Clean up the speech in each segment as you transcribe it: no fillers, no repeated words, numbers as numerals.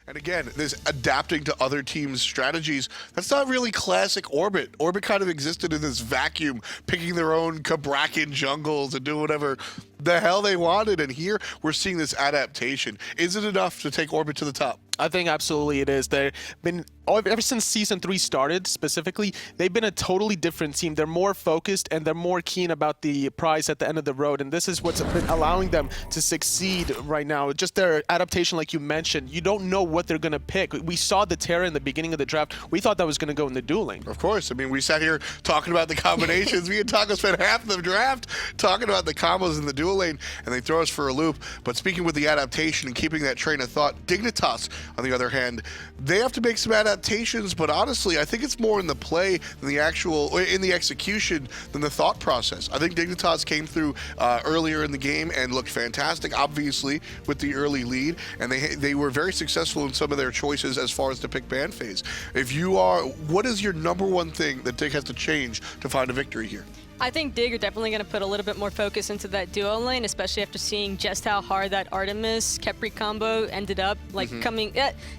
And again, this adapting to other teams' strategies, that's not really classic Orbit. Orbit kind of existed in this vacuum, picking their own Kabrakan jungles and doing whatever the hell they wanted. And here, we're seeing this adaptation. Is it enough to take Orbit to the top? I think absolutely it is. They've been, ever since Season 3 started specifically, they've been a totally different team. They're more focused and they're more keen about the prize at the end of the road. And this is what's been allowing them to succeed right now. Just their adaptation, like you mentioned, you don't know what they're going to pick. We saw the Terra in the beginning of the draft. We thought that was going to go in the dueling. Of course. I mean, we sat here talking about the combinations. Me and Taco spent half the draft talking about the combos in the duel lane, and they throw us for a loop. But speaking with the adaptation and keeping that train of thought, Dignitas, on the other hand, they have to make some adaptations, but honestly, I think it's more in the play than the actual, in the execution than the thought process. I think Dignitas came through earlier in the game and looked fantastic, obviously, with the early lead, and they were very successful in some of their choices as far as the pick ban phase. If you are, what is your number one thing that Dig has to change to find a victory here? I think Dig are definitely going to put a little bit more focus into that duo lane, especially after seeing just how hard that Artemis Khepri combo ended up coming.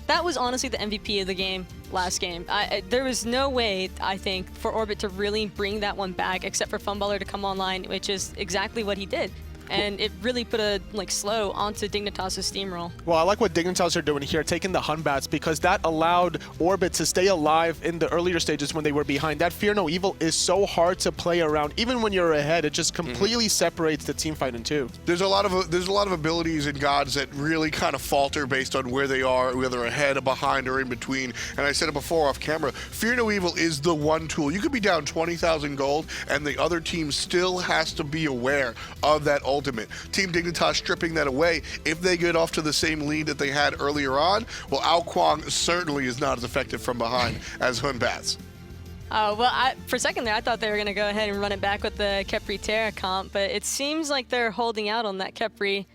That was honestly the MVP of the game last game. There was no way, I think, for Orbit to really bring that one back except for Funballer to come online, which is exactly what he did. And it really put a slow onto Dignitas' steamroll. Well, I like what Dignitas are doing here, taking the Batz, because that allowed Orbit to stay alive in the earlier stages when they were behind. That Fear No Evil is so hard to play around. Even when you're ahead, it just completely separates the team fight in two. There's a lot of abilities in gods that really kind of falter based on where they are, whether ahead or behind or in between. And I said it before off camera, Fear No Evil is the one tool. You could be down 20,000 gold, and the other team still has to be aware of that ultimate. Team Dignitas stripping that away. If they get off to the same lead that they had earlier on, well, Kuang certainly is not as effective from behind as Batz. Well, for a second there, I thought they were going to go ahead and run it back with the Khepri Terra comp, but it seems like they're holding out on that Khepri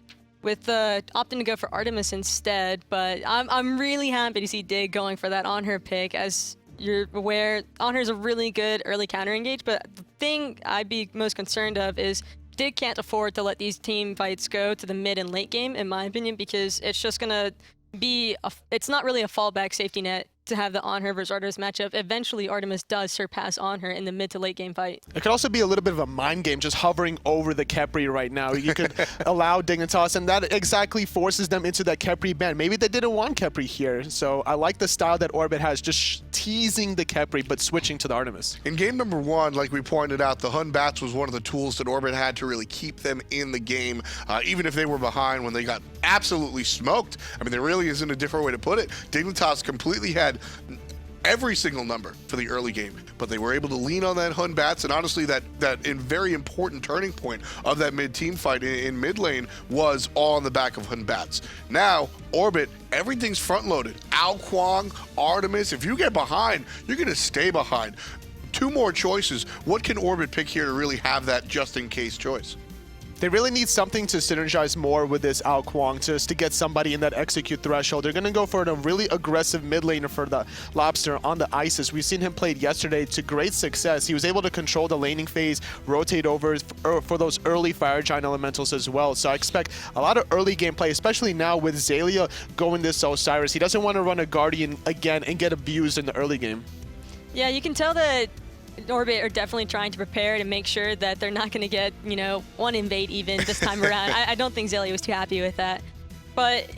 with opting to go for Artemis instead. But I'm really happy to see Dig going for that Anhur pick. As you're aware, Anhur is a really good early counter engage, but the thing I'd be most concerned of is Dig can't afford to let these team fights go to the mid and late game, in my opinion, because it's just going to be, it's not really a fallback safety net to have the Anhur versus Artemis matchup. Eventually, Artemis does surpass Anhur in the mid to late game fight. It could also be a little bit of a mind game, just hovering over the Khepri right now. You could allow Dignitas, and that exactly forces them into that Khepri ban. Maybe they didn't want Khepri here, so I like the style that Orbit has, just teasing the Khepri, but switching to the Artemis. In game number 1, like we pointed out, the Batz was one of the tools that Orbit had to really keep them in the game, even if they were behind when they got absolutely smoked. I mean, there really isn't a different way to put it. Dignitas completely had every single number for the early game, but they were able to lean on that Batz, and honestly that very important turning point of that mid-team fight in mid lane was all on the back of Batz. Now, Orbit, everything's front-loaded. Kuang, Artemis, if you get behind, you're going to stay behind. 2 more choices. What can Orbit pick here to really have that just-in-case choice? They really need something to synergize more with this Kuang just to get somebody in that execute threshold. They're going to go for a really aggressive mid laner for the Lawbster on the Isis. We've seen him played yesterday to great success. He was able to control the laning phase, rotate over for those early Fire Giant Elementals as well. So I expect a lot of early gameplay, especially now with Xaliea going this Osiris. He doesn't want to run a Guardian again and get abused in the early game. Yeah, you can tell that Orbit are definitely trying to prepare to make sure that they're not going to get, one invade even this time around. I don't think Xaliea was too happy with that. But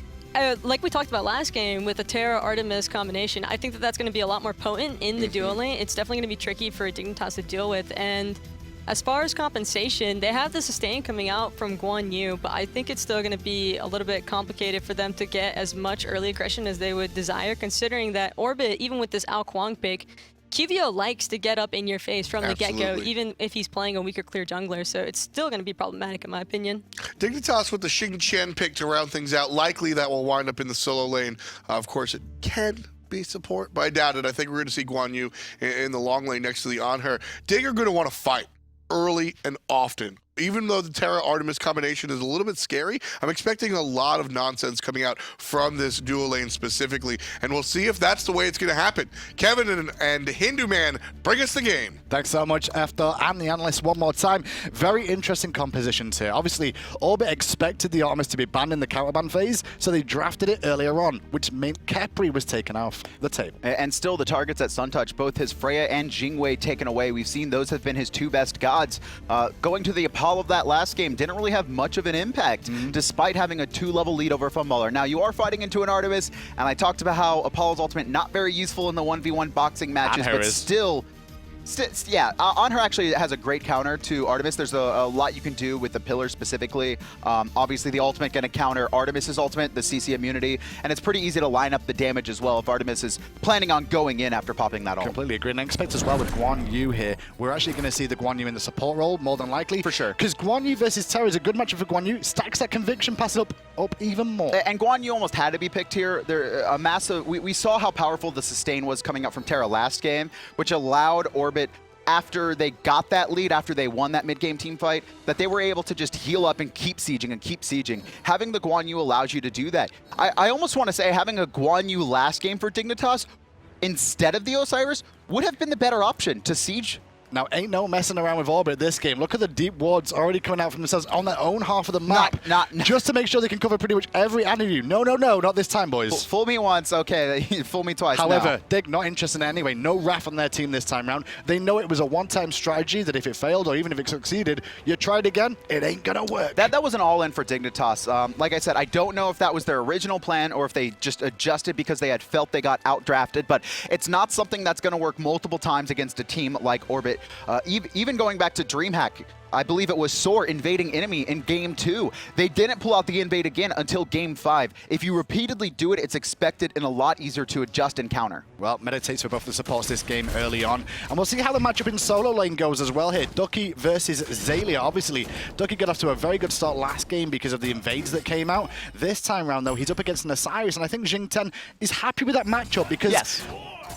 like we talked about last game with the Terra-Artemis combination, I think that that's going to be a lot more potent in the duel lane. It's definitely going to be tricky for Dignitas to deal with. And as far as compensation, they have the sustain coming out from Guan, but I think it's still going to be a little bit complicated for them to get as much early aggression as they would desire, considering that Orbit, even with this Kuang pick, QVO likes to get up in your face from the get-go, even if he's playing a weaker clear jungler, so it's still going to be problematic in my opinion. Dignitas with the Xing pick to round things out. Likely that will wind up in the solo lane. Of course, it can be support, but I doubt it. I think we're going to see Guan in the long lane next to the Anhur. Dig are going to want to fight early and often even though the Terra Artemis combination is a little bit scary, I'm expecting a lot of nonsense coming out from this dual lane specifically, and we'll see if that's the way it's going to happen. Kevin and Hindu Man, bring us the game. Thanks so much, Efthor and the analyst one more time. Very interesting compositions here. Obviously, Orbit expected the Artemis to be banned in the counterban phase, so they drafted it earlier on, which meant Khepri was taken off the table. And still the targets at Suntouch, both his Freya and Jingwei taken away. We've seen those have been his two best gods. Going to the Apollo of that last game didn't really have much of an impact, despite having a 2-level lead over Funballer. Now, you are fighting into an Artemis, and I talked about how Apollo's ultimate not very useful in the 1v1 boxing matches, Anhur but is. still... Yeah, Anhur actually has a great counter to Artemis. There's a lot you can do with the pillar specifically. Obviously, the ultimate going to counter Artemis's ultimate, the CC immunity, and it's pretty easy to line up the damage as well if Artemis is planning on going in after popping that ult. Completely agree, and I expect as well with Guan Yu here, we're actually going to see the Guan Yu in the support role, more than likely. For sure. Because Guan Yu versus Terra is a good matchup for Guan Yu, stacks that conviction pass up even more. And Guan Yu almost had to be picked here. A massive. We saw how powerful the sustain was coming up from Terra last game, which allowed Orbit, after they got that lead, after they won that mid-game team fight, that they were able to just heal up and keep sieging and keep sieging. Having the Guan Yu allows you to do that. I almost want to say having a Guan Yu last game for Dignitas instead of the Osiris would have been the better option to siege. Now, ain't no messing around with Orbit this game. Look at the deep wards already coming out from themselves on their own half of the map. Just to make sure they can cover pretty much every Anhur. No, not this time, boys. Fool me once, okay. Fool me twice. However, no. Dig not interested in it anyway. No Wrath on their team this time round. They know it was a one-time strategy that if it failed or even if it succeeded, you try it again, it ain't gonna work. That was an all-in for Dignitas. Like I said, I don't know if that was their original plan or if they just adjusted because they had felt they got outdrafted, but it's not something that's gonna work multiple times against a team like Orbit. Even going back to DreamHack, I believe it was Soar invading enemy in Game 2. They didn't pull out the invade again until Game 5. If you repeatedly do it, it's expected and a lot easier to adjust and counter. Well, meditates for both the supports this game early on. And we'll see how the matchup in solo lane goes as well here. Ducky versus Xaliea. Obviously, Ducky got off to a very good start last game because of the invades that came out. This time around, though, he's up against an Osiris, and I think Xing is happy with that matchup because... Yes.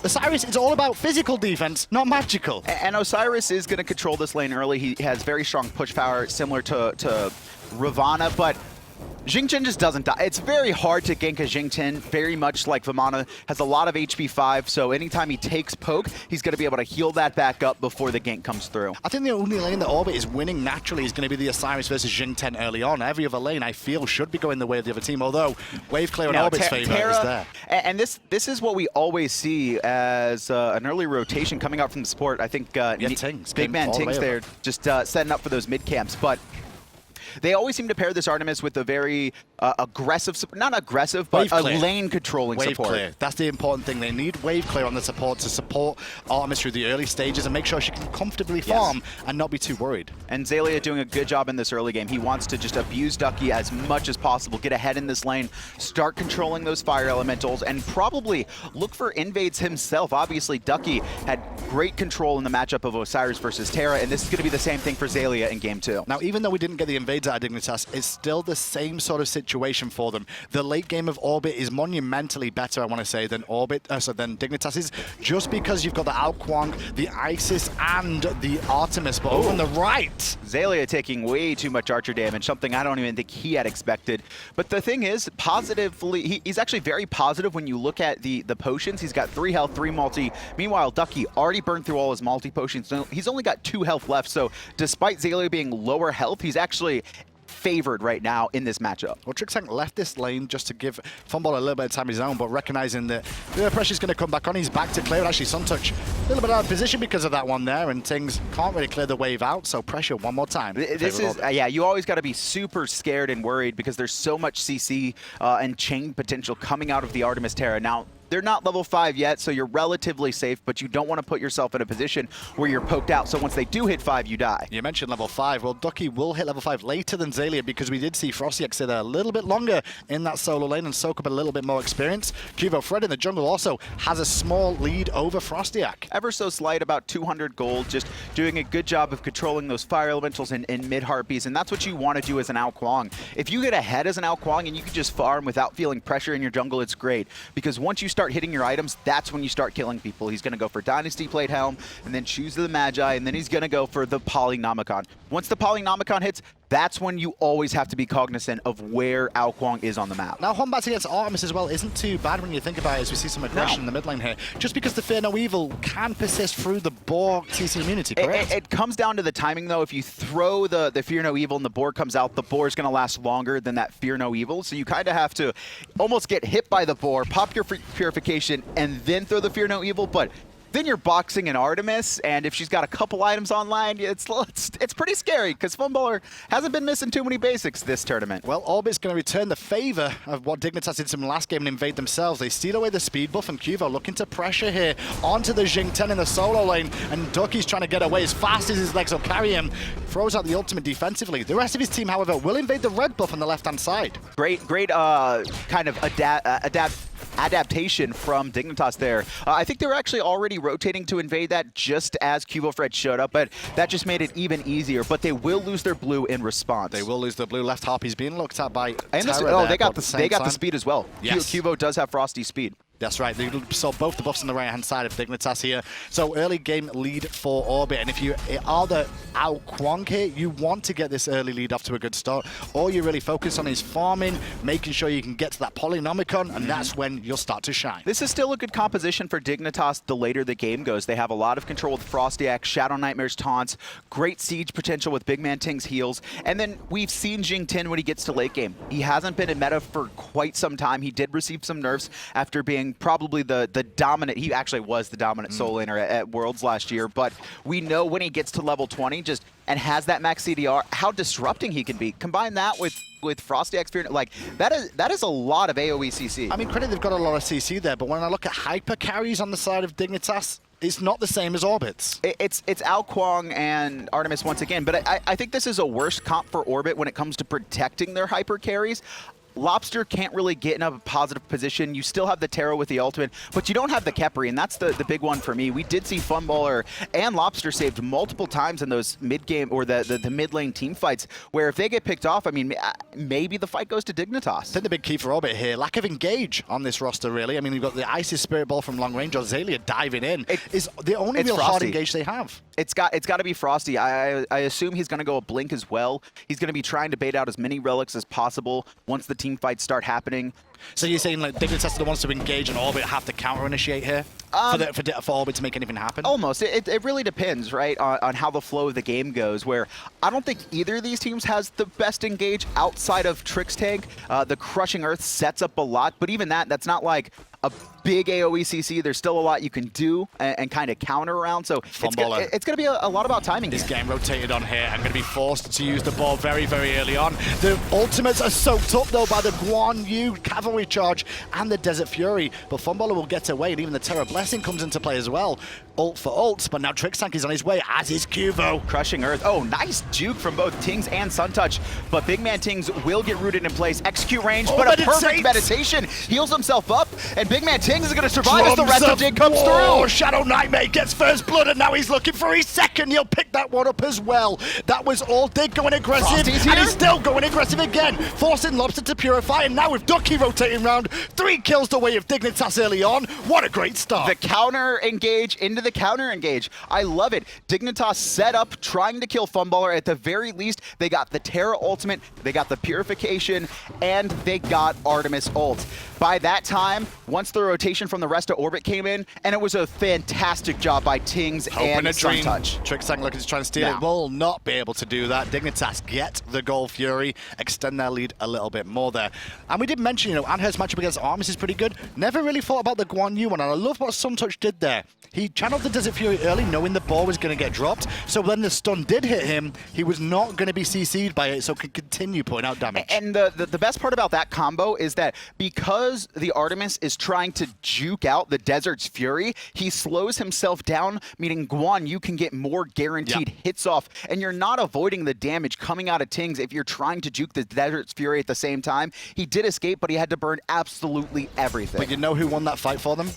Osiris is all about physical defense, not magical. And Osiris is going to control this lane early. He has very strong push power, similar to Ravana, but Xing just doesn't die. It's very hard to gank a Xing, very much like Vamana, has a lot of HP 5, so anytime he takes poke, he's going to be able to heal that back up before the gank comes through. I think the only lane that Orbit is winning naturally is going to be the Osiris versus Xing early on. Every other lane, I feel, should be going the way of the other team, although wave clear in Orbit's favor is there. And this is what we always see as an early rotation coming out from the support. I think BigManTingz there just setting up for those mid camps, but they always seem to pair this Artemis with a very aggressive, not aggressive, but a lane controlling support. Wave clear. That's the important thing. They need wave clear on the support to support Artemis through the early stages and make sure she can comfortably farm and not be too worried. And Xaliea doing a good job in this early game. He wants to just abuse Ducky as much as possible, get ahead in this lane, start controlling those fire elementals, and probably look for invades himself. Obviously, Ducky had great control in the matchup of Osiris versus Terra, and this is going to be the same thing for Xaliea in Game 2. Now, even though we didn't get the invades out of Dignitas, it's still the same sort of situation for them. The late game of Orbit is monumentally better, I want to say, than Dignitas is, just because you've got the Kuang, the Isis, and the Artemis. But over on the right, Xaliea taking way too much archer damage, something I don't even think he had expected. But the thing is, positively, he's actually very positive when you look at the potions. He's got 3 health, 3 multi. Meanwhile, Ducky already burned through all his multi potions. So he's only got 2 health left. So despite Xaliea being lower health, he's actually favored right now in this matchup. Well, Trixtank left this lane just to give Funballer a little bit of time of his own, but recognizing that the pressure's going to come back on, he's back to clear. Actually, Suntouch a little bit out of position because of that one there, and Tingz can't really clear the wave out, so pressure one more time. This is, yeah, you always got to be super scared and worried because there's so much CC and chain potential coming out of the Artemis Terra. Now, they're not level 5 yet, so you're relatively safe, but you don't want to put yourself in a position where you're poked out, so once they do hit 5, you die. You mentioned level 5. Well, Ducky will hit level 5 later than Xaliea because we did see FrostiaK stay there a little bit longer in that solo lane and soak up a little bit more experience. QvoFred in the jungle also has a small lead over FrostiaK. Ever so slight, about 200 gold, just doing a good job of controlling those fire elementals and mid-harpies, and that's what you want to do as an Kuang. If you get ahead as an Kuang and you can just farm without feeling pressure in your jungle, it's great, because once you start hitting your items, that's when you start killing people. He's going to go for Dynasty Plate Helm, and then choose the Magi, and then he's going to go for the Polynomicon. Once the Polynomicon hits, that's when you always have to be cognizant of where Kuang is on the map. Now, Batz against Artemis as well isn't too bad when you think about it, as we see some aggression in the mid lane here. Just because the Fear No Evil can persist through the boar CC immunity, correct? It comes down to the timing, though. If you throw the Fear No Evil and the boar comes out, the boar is going to last longer than that Fear No Evil. So you kind of have to almost get hit by the boar, pop your purification, and then throw the Fear No Evil. But then you're boxing an Artemis, and if she's got a couple items online, it's pretty scary, because Funballer hasn't been missing too many basics this tournament. Well, Orbit's going to return the favor of what Dignitas did some last game and invade themselves. They steal away the speed buff, and Quvo looking to pressure here onto the Xing 10 in the solo lane, and Ducky's trying to get away as fast as his legs will carry him. Throws out the ultimate defensively. The rest of his team, however, will invade the red buff on the left-hand side. Great kind of adaptation from Dignitas there. I think they were actually already rotating to invade that just as QvoFred showed up, but that just made it even easier. But they will lose their blue in response. They will lose their blue. Left Harpy's being looked at by and Terra they got the speed as well. Yes. Quvo does have Frosty speed. That's right. They saw both the buffs on the right-hand side of Dignitas here. So early game lead for Orbit. And if you are the Kuang here, you want to get this early lead off to a good start. All you really focus on is farming, making sure you can get to that Polynomicon, and that's when you'll start to shine. This is still a good composition for Dignitas the later the game goes. They have a lot of control with FrostiaK, ShadowNightmare's taunts, great siege potential with BigManTingz heals, and then we've seen Xing 10 when he gets to late game. He hasn't been in meta for quite some time. He did receive some nerfs after being probably the dominant, he actually was the dominant solo laner at Worlds last year, but we know when he gets to level 20 and has that max CDR, how disrupting he can be. Combine that with FrostiaK's Fear, like that is a lot of AoE CC. I mean, credit they've got a lot of CC there, but when I look at hyper carries on the side of Dignitas, it's not the same as Orbit's. It's Kuang and Artemis once again, but I think this is a worse comp for Orbit when it comes to protecting their hyper carries. Lawbster can't really get in a positive position. You still have the Terra with the ultimate, but you don't have the Khepri, and that's the big one for me. We did see Funballer and Lawbster saved multiple times in those mid-game or the mid-lane team fights, where if they get picked off, I mean, maybe the fight goes to Dignitas. I think the big key for Orbit here, lack of engage on this roster, really. I mean, you've got the Isis Spirit Ball from long range, or Xaliea diving in. Is the only real hard engage they have. It's got to be Frosty. I assume he's going to go a Blink as well. He's going to be trying to bait out as many relics as possible once the team fights start happening. So you're saying like Dignitas are the ones to engage and Orbit have to counter-initiate here for Orbit to make anything happen? Almost. It really depends, right, on how the flow of the game goes, where I don't think either of these teams has the best engage outside of Trixtank. The Crushing Earth sets up a lot, but even that's not like a big AoE CC. There's still a lot you can do and kind of counter around. So it's going to be a lot about timing. This game rotated on here. I'm going to be forced to use the ball very, very early on. The ultimates are soaked up, though, by the Guan Yu cavalry charge and the Desert Fury. But Funballer will get away, and even the Terra Blessing comes into play as well. Ult for ult, but now Trixtank is on his way, as is Quvo. Crushing Earth. Oh, nice juke from both Tingz and Suntouch. But BigManTingz will get rooted in place. Execute range, but a perfect meditation. Heals himself up, and BigManTingz is going to survive as the rest of Dig comes through. ShadowNightmare gets first blood, and now he's looking for his second. He'll pick that one up as well. That was all Dig going aggressive, and he's still going aggressive again, forcing Lawbster to purify, and now with Ducky rotating round, 3 kills the way of Dignitas early on. What a great start. The counter engage into the counter engage. I love it. Dignitas set up trying to kill Funballer. At the very least, they got the Terra ultimate, they got the purification, and they got Artemis ult. By that time, once the rotation from the rest of Orbit came in, and it was a fantastic job by Tingz and Suntouch. Trixtank looking to try and steal it. Will not be able to do that. Dignitas get the Gold Fury, extend their lead a little bit more there. And we did mention, Anhur's matchup against Artemis is pretty good. Never really thought about the Guan Yu one, and I love what Suntouch did there. He channeled the Desert Fury early, knowing the ball was going to get dropped. So when the stun did hit him, he was not going to be CC'd by it, so could continue putting out damage. And the best part about that combo is that because the Artemis is trying to juke out the Desert's Fury, he slows himself down, meaning Guan, you can get more guaranteed hits off, and you're not avoiding the damage coming out of Tingz if you're trying to juke the Desert's Fury at the same time. He did escape, but he had to burn absolutely everything. But you know who won that fight for them?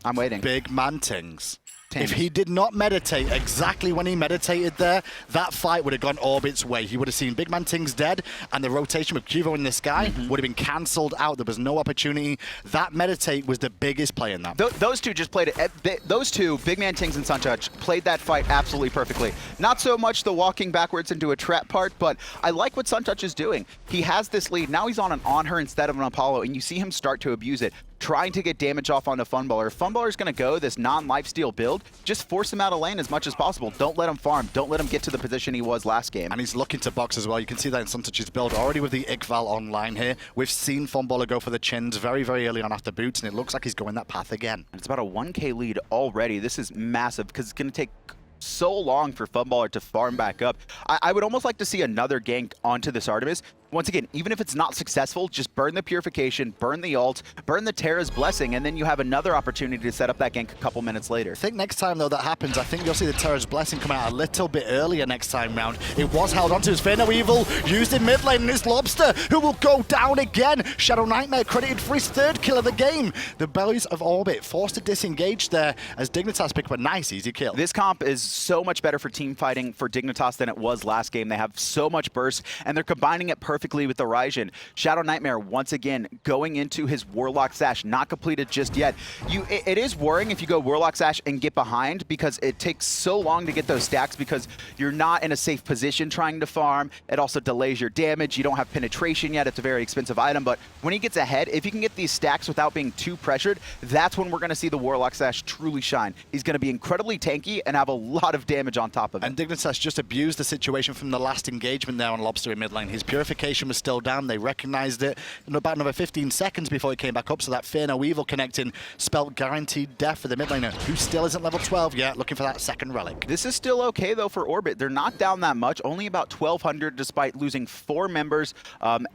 I'm waiting. BigManTingz. Tings. If he did not meditate exactly when he meditated there, that fight would have gone Orbit's way. He would have seen BigManTingz dead, and the rotation with Qvo in the sky would have been cancelled out. There was no opportunity. That meditate was the biggest play in that. Those two just played it. Those two, BigManTingz and Suntouch, played that fight absolutely perfectly. Not so much the walking backwards into a trap part, but I like what Suntouch is doing. He has this lead. Now he's on an Anhur instead of an Apollo, and you see him start to abuse it, trying to get damage off onto Funballer. If Funballer's going to go this non-lifesteal build, just force him out of lane as much as possible. Don't let him farm. Don't let him get to the position he was last game. And he's looking to box as well. You can see that in Suntouch's build already with the Iqval online here. We've seen Funballer go for the chins very, very early on after boots, and it looks like he's going that path again. And it's about a 1K lead already. This is massive because it's going to take so long for Funballer to farm back up. I would almost like to see another gank onto this Artemis. Once again, even if it's not successful, just burn the Purification, burn the ult, burn the Terra's Blessing, and then you have another opportunity to set up that gank a couple minutes later. I think next time, though, that happens, I think you'll see the Terra's Blessing come out a little bit earlier next time round. It was held onto his Fear No Evil, used in mid lane, and it's Lawbster, who will go down again. ShadowNightmare credited for his third kill of the game. The Bellies of Orbit forced to disengage there as Dignitas picked up a nice, easy kill. This comp is so much better for team fighting for Dignitas than it was last game. They have so much burst, and they're combining it perfectly with the Raijin. ShadowNightmare, once again, going into his Warlock Sash, not completed just yet. It is worrying if you go Warlock Sash and get behind, because it takes so long to get those stacks because you're not in a safe position trying to farm. It also delays your damage. You don't have penetration yet. It's a very expensive item, but when he gets ahead, if you can get these stacks without being too pressured, that's when we're going to see the Warlock Sash truly shine. He's going to be incredibly tanky and have a lot of damage on top of it. And Dignitas just abused the situation from the last engagement there on Lawbster in mid lane. His Purification was still down. They recognized it in about another 15 seconds before he came back up, so that Fear No Evil connecting spelled guaranteed death for the mid laner, who still isn't level 12 yet, looking for that second relic. This is still okay, though, for Orbit. They're not down that much, only about 1,200 despite losing 4 members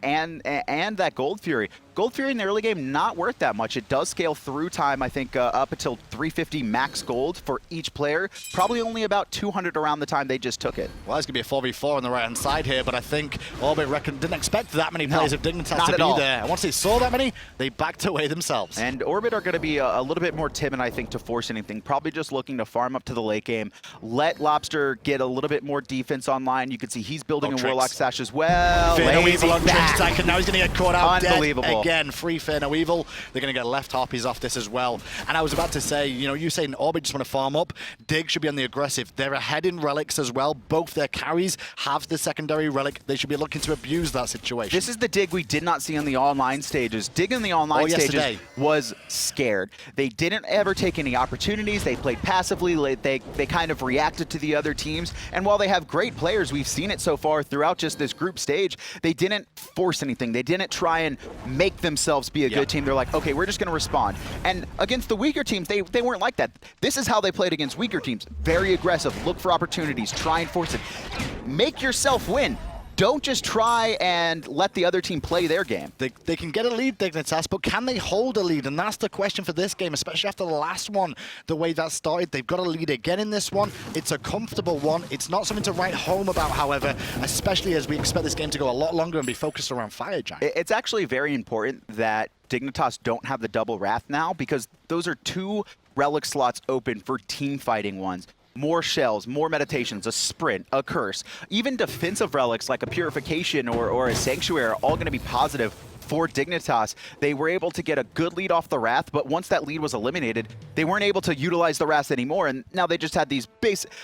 and that Gold Fury. Gold Fury in the early game, not worth that much. It does scale through time, I think, up until 350 max gold for each player. Probably only about 200 around the time they just took it. Well, it's going to be a 4v4 on the right-hand side here, but I think Orbit didn't expect that many players of Dignitas to be there. And once they saw that many, they backed away themselves. And Orbit are going to be a little bit more timid, I think, to force anything. Probably just looking to farm up to the late game. Let Lawbster get a little bit more defense online. You can see he's building a Warlock Sash as well. Fear No Evil on Trixtank, and now he's going to get caught out Unbelievable. dead again. Free Fear No Evil. They're going to get left harpies off this as well. And I was about to say, you know, you saying Orbit just want to farm up. Dig should be on the aggressive. They're ahead in relics as well. Both their carries have the secondary relic. They should be looking to abuse that situation. This is the Dig we did not see on the online stages. Dig in the online stages was scared. They didn't ever take any opportunities. They played passively. They kind of reacted to the other teams. And while they have great players, we've seen it so far throughout just this group stage, they didn't force anything. They didn't try and make themselves be a good team. They're like, okay, we're just going to respond. And against the weaker teams, they weren't like that. This is how they played against weaker teams. Very aggressive. Look for opportunities. Try and force it. Make yourself win. Don't just try and let the other team play their game. They can get a lead, Dignitas, but can they hold a lead? And that's the question for this game, especially after the last one, the way that started. They've got a lead again in this one. It's a comfortable one. It's not something to write home about, however, especially as we expect this game to go a lot longer and be focused around Fire Giant. It's actually very important that Dignitas don't have the double Wrath now, because those are 2 relic slots open for team fighting ones. More shells, more meditations, a sprint, a curse. Even defensive relics like a Purification or a Sanctuary are all going to be positive for Dignitas. They were able to get a good lead off the Wrath, but once that lead was eliminated, they weren't able to utilize the Wrath anymore, and now they just had these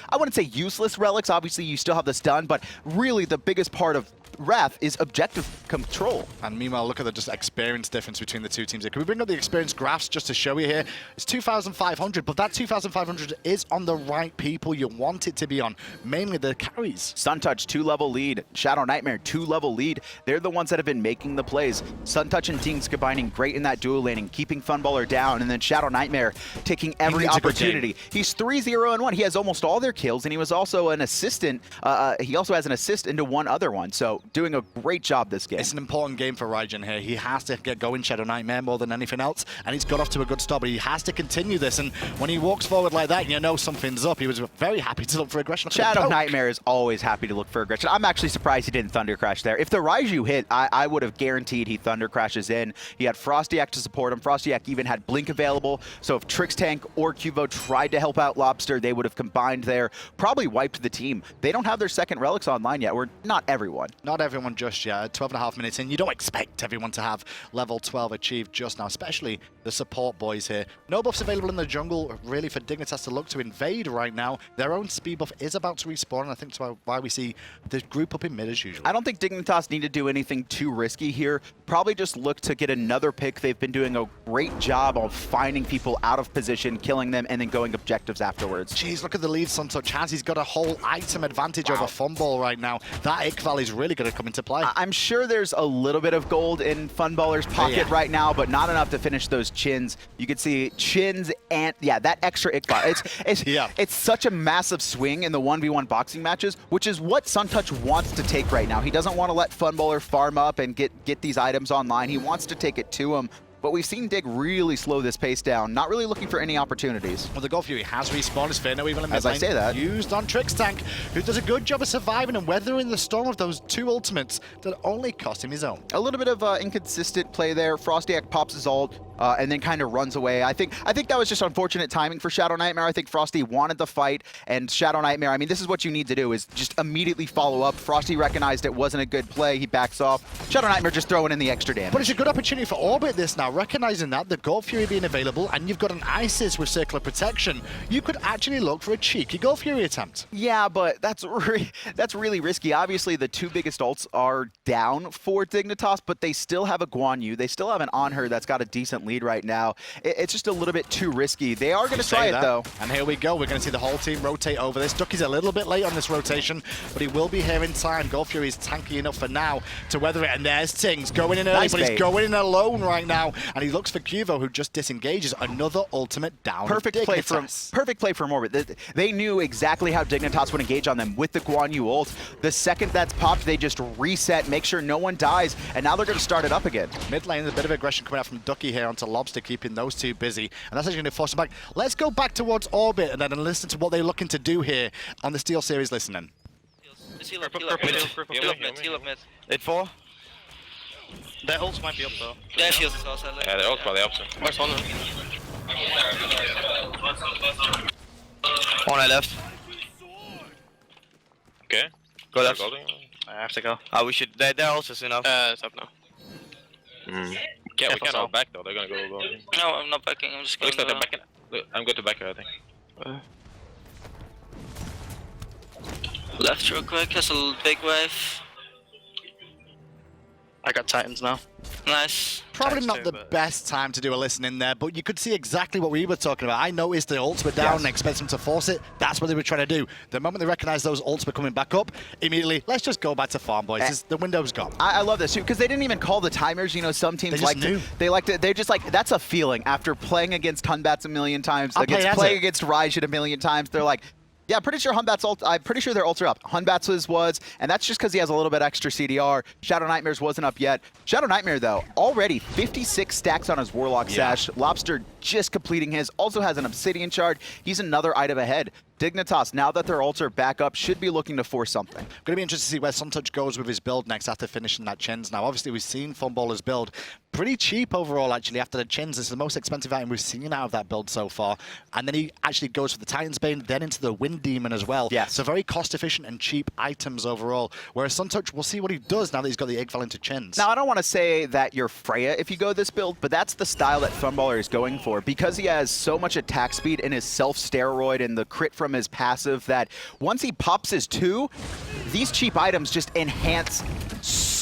I wouldn't say useless relics. Obviously, you still have the stun, but really the biggest part of Wrath is objective control. And meanwhile, look at the just experience difference between the two teams here. Can we bring up the experience graphs just to show you here? It's 2,500, but that 2,500 is on the right people you want it to be on, mainly the carries. Suntouch, 2-level lead. ShadowNightmare, 2-level lead. They're the ones that have been making the plays. Suntouch and Tingz combining great in that dual laning, keeping Funballer down, and then ShadowNightmare taking every opportunity. He's 3-0-1. He has almost all their kills, and he was also an assistant. He also has an assist into one other one. So doing a great job this game. It's an important game for Raijin here. He has to get going ShadowNightmare more than anything else, and he's got off to a good start, but he has to continue this, and when he walks forward like that, you know something's up. He was very happy to look for aggression. ShadowNightmare is always happy to look for aggression. I'm actually surprised he didn't Thunder Crash there. If the Raiju hit, I would have guaranteed he Thunder Crashes in. He had FrostiaK to support him. FrostiaK even had Blink available, so if Trixtank or Qvo tried to help out Lawbster, they would have combined there, probably wiped the team. They don't have their second relics online yet, or not everyone. Not everyone just yet. 12.5 minutes in, you don't expect everyone to have level 12 achieved just now, especially the support boys here. No buffs available in the jungle, really, for Dignitas to look to invade right now. Their own speed buff is about to respawn, and I think that's why we see the group up in mid as usual. I don't think Dignitas need to do anything too risky here. Probably just look to get another pick. They've been doing a great job of finding people out of position, killing them, and then going objectives afterwards. Jeez, look at the lead Suntouch has. He's got a whole item advantage over Funballer right now. That Iqval is really going to come into play. I'm sure there's a little bit of gold in Funballer's pocket right now, but not enough to finish those chins. You can see chins and, that extra Iqval. It's such a massive swing in the 1v1 boxing matches, which is what Suntouch wants to take right now. He doesn't want to let Funballer farm up and get these items online. He wants to take it to him. But we've seen Dig really slow this pace down, not really looking for any opportunities. Well, the Gold Fury has respawned. It's fair, no evil in mid As I say that. Used on Trixtank, who does a good job of surviving and weathering the storm of those two ultimates that only cost him his own. A little bit of inconsistent play there. FrostiaK pops his ult and then kind of runs away. I think that was just unfortunate timing for ShadowNightmare. I think Frosty wanted the fight, and ShadowNightmare, I mean, this is what you need to do, is just immediately follow up. Frosty recognized it wasn't a good play. He backs off. ShadowNightmare just throwing in the extra damage. But it's a good opportunity for Orbit this now, recognizing that, the Gold Fury being available, and you've got an Isis with Circle of Protection. You could actually look for a cheeky Gold Fury attempt. Yeah, but that's really risky. Obviously, the two biggest ults are down for Dignitas, but they still have a Guan Yu. They still have an Anhur that's got a decent lead right now. It's just a little bit too risky. They are going to try it, though. And here we go. We're going to see the whole team rotate over this. Ducky's a little bit late on this rotation, but he will be here in time. Gold Fury is tanky enough for now to weather it. And there's Tingz going in early, but he's going in alone right now. And he looks for Qvo, who just disengages. Another ultimate down. Perfect play from Orbit. They knew exactly how Dignitas would engage on them with the Guan Yu ult. The second that's popped, they just reset, make sure no one dies, and now they're going to start it up again. Mid lane, a bit of aggression coming out from Ducky here onto Lawbster, keeping those two busy. And that's actually going to force them back. Let's go back towards Orbit and then listen to what they're looking to do here on the Steel Series listening. Heal up mid. 8-4. Their ults might be up though. Yeah, shields as well. Yeah, their ults probably up. Where's Anhur? One I left. Okay. Go left. I have to go. We should. Their ults is enough. It's up now. Yeah, we can't go back though. They're gonna go. No, I'm not backing. I'm just going. Looks like they're backing. I'm going to back her, I think. Left real quick. Has a big wave. I got Titans now. Nice. Probably not the best time to do a listen in there, but you could see exactly what we were talking about. I noticed the ults were down and expect them to force it. That's what they were trying to do. The moment they recognized those ults were coming back up, immediately, let's just go back to farm, boys. The window's gone. I love this too, because they didn't even call the timers. You know, some teams they're just like, that's a feeling. After playing against Batz a million times, playing against Raijin a million times, they're like, yeah, pretty sure I'm pretty sure their ults are up. Batz's was, and that's just because he has a little bit extra CDR. ShadowNightmare's wasn't up yet. ShadowNightmare, though, already 56 stacks on his Warlock Sash. Lawbster just completing his, also has an Obsidian Shard. He's another item ahead. Dignitas, now that their ults are back up, should be looking to force something. Going to be interested to see where Suntouch goes with his build next after finishing that Chins. Now, obviously, we've seen Funballer's build pretty cheap overall, actually, after the Chins. It's the most expensive item we've seen out of that build so far. And then he actually goes for the Titan's Bane, then into the Wind Demon as well. Yes. So very cost-efficient and cheap items overall. Whereas Suntouch, we'll see what he does now that he's got the Iqval into Chins. Now, I don't want to say that you're Freya if you go this build, but that's the style that Funballer is going for. Because he has so much attack speed in his self-steroid and the crit from his passive, that once he pops his 2, these cheap items just enhance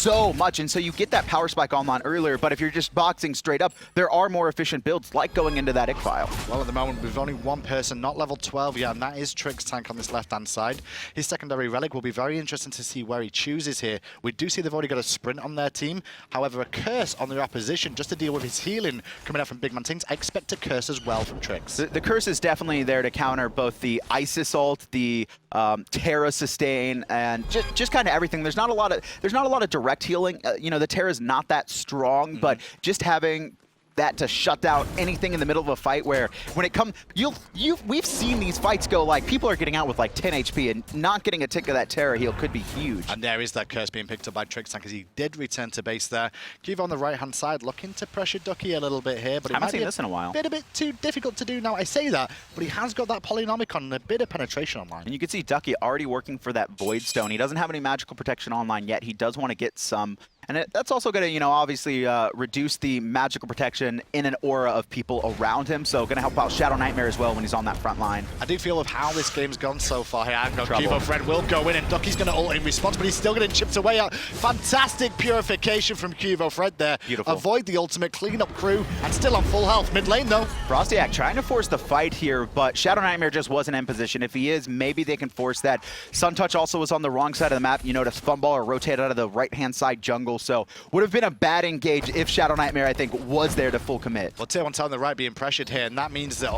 so much, and so you get that power spike online earlier, but if you're just boxing straight up, there are more efficient builds, like going into that Ick-File. Well, at the moment, we've only one person, not level 12 yet, and that is Trixtank on this left-hand side. His secondary relic will be very interesting to see where he chooses here. We do see they've already got a sprint on their team. However, a curse on their opposition just to deal with his healing coming out from BigManTingz. I expect a curse as well from Trix. The curse is definitely there to counter both the Isis ult, the Terra sustain, and just kind of everything. There's not a lot of direct healing. You know, the Terra's not that strong, but just having that to shut down anything in the middle of a fight where when it comes, we've seen these fights go like people are getting out with like 10 HP and not getting a tick of that Terra heal could be huge. And there is that curse being picked up by Trixtank as he did return to base there. Kuvo on the right-hand side looking to pressure Ducky a little bit here, but I haven't seen this in a while. A bit too difficult to do now. I say that, but he has got that Polynomicon and a bit of penetration online. And you can see Ducky already working for that Void Stone. He doesn't have any magical protection online yet. He does want to get some. And that's also going to, you know, obviously reduce the magical protection in an aura of people around him. So going to help out ShadowNightmare as well when he's on that front line. I do feel with how this game's gone so far here. QvoFred will go in and Ducky's going to ult in response, but he's still getting chipped away out. Fantastic purification from QvoFred there. Beautiful. Avoid the ultimate, clean up crew, and still on full health. Mid lane though. FrostiaK trying to force the fight here, but ShadowNightmare just wasn't in position. If he is, maybe they can force that. Suntouch also was on the wrong side of the map. You notice Funballer rotate out of the right-hand side jungle, so would have been a bad engage if ShadowNightmare, I think, was there to full commit. Well, Tier 1 on the right being pressured here, and that means that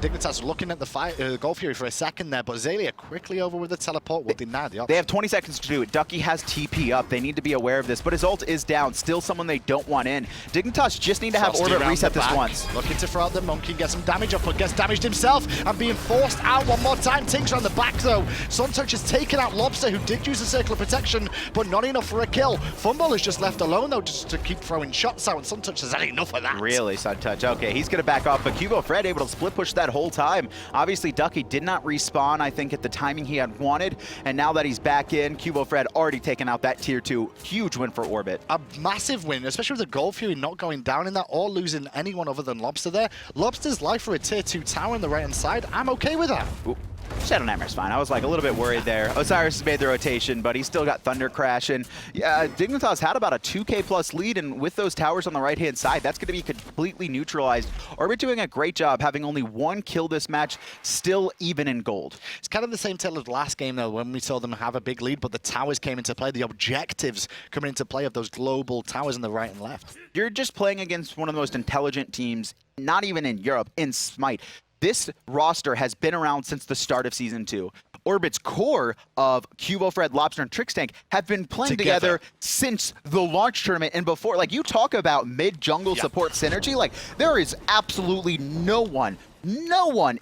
Dignitas looking at the fight, Gold Fury for a second there, but Xaliea quickly over with the teleport will deny the option. They have 20 seconds to do it. Ducky has TP up. They need to be aware of this, but his ult is down. Still someone they don't want in. Dignitas just need to have Frosty Orbit around reset the this back, once. Looking to throw out the monkey, get some damage up, but gets damaged himself and being forced out one more time. Tingz around the back though. Suntouch has taken out Lawbster, who did use the circle of protection, but not enough for a kill. Funballer is just left alone though, just to keep throwing shots out, and Suntouch has had enough of that. Really, Suntouch. Okay, he's going to back off, but QvoFred able to split push that whole time. Obviously, Ducky did not respawn, I think, at the timing he had wanted, and now that he's back in, QvoFred already taken out that Tier 2. Huge win for Orbit. A massive win, especially with the Gold Fury not going down in that or losing anyone other than Lawbster there. Lawbster's life for a Tier 2 tower on the right-hand side, I'm okay with that. Ooh. ShadowNightmare's fine. I was like a little bit worried there. Osiris has made the rotation, but he's still got Thunder Crash. And yeah, Dignitas had about a 2K plus lead, and with those towers on the right-hand side, that's going to be completely neutralized. Orbit doing a great job, having only one kill this match, still even in gold. It's kind of the same tale as last game, though, when we saw them have a big lead, but the towers came into play, the objectives coming into play of those global towers on the right and left. You're just playing against one of the most intelligent teams, not even in Europe, in Smite. This roster has been around since the start of Season 2. Orbit's core of QvoFred, Lawbster, and Trixtank have been playing together since the launch tournament and before. Like, you talk about mid-jungle support synergy, like, there is absolutely no one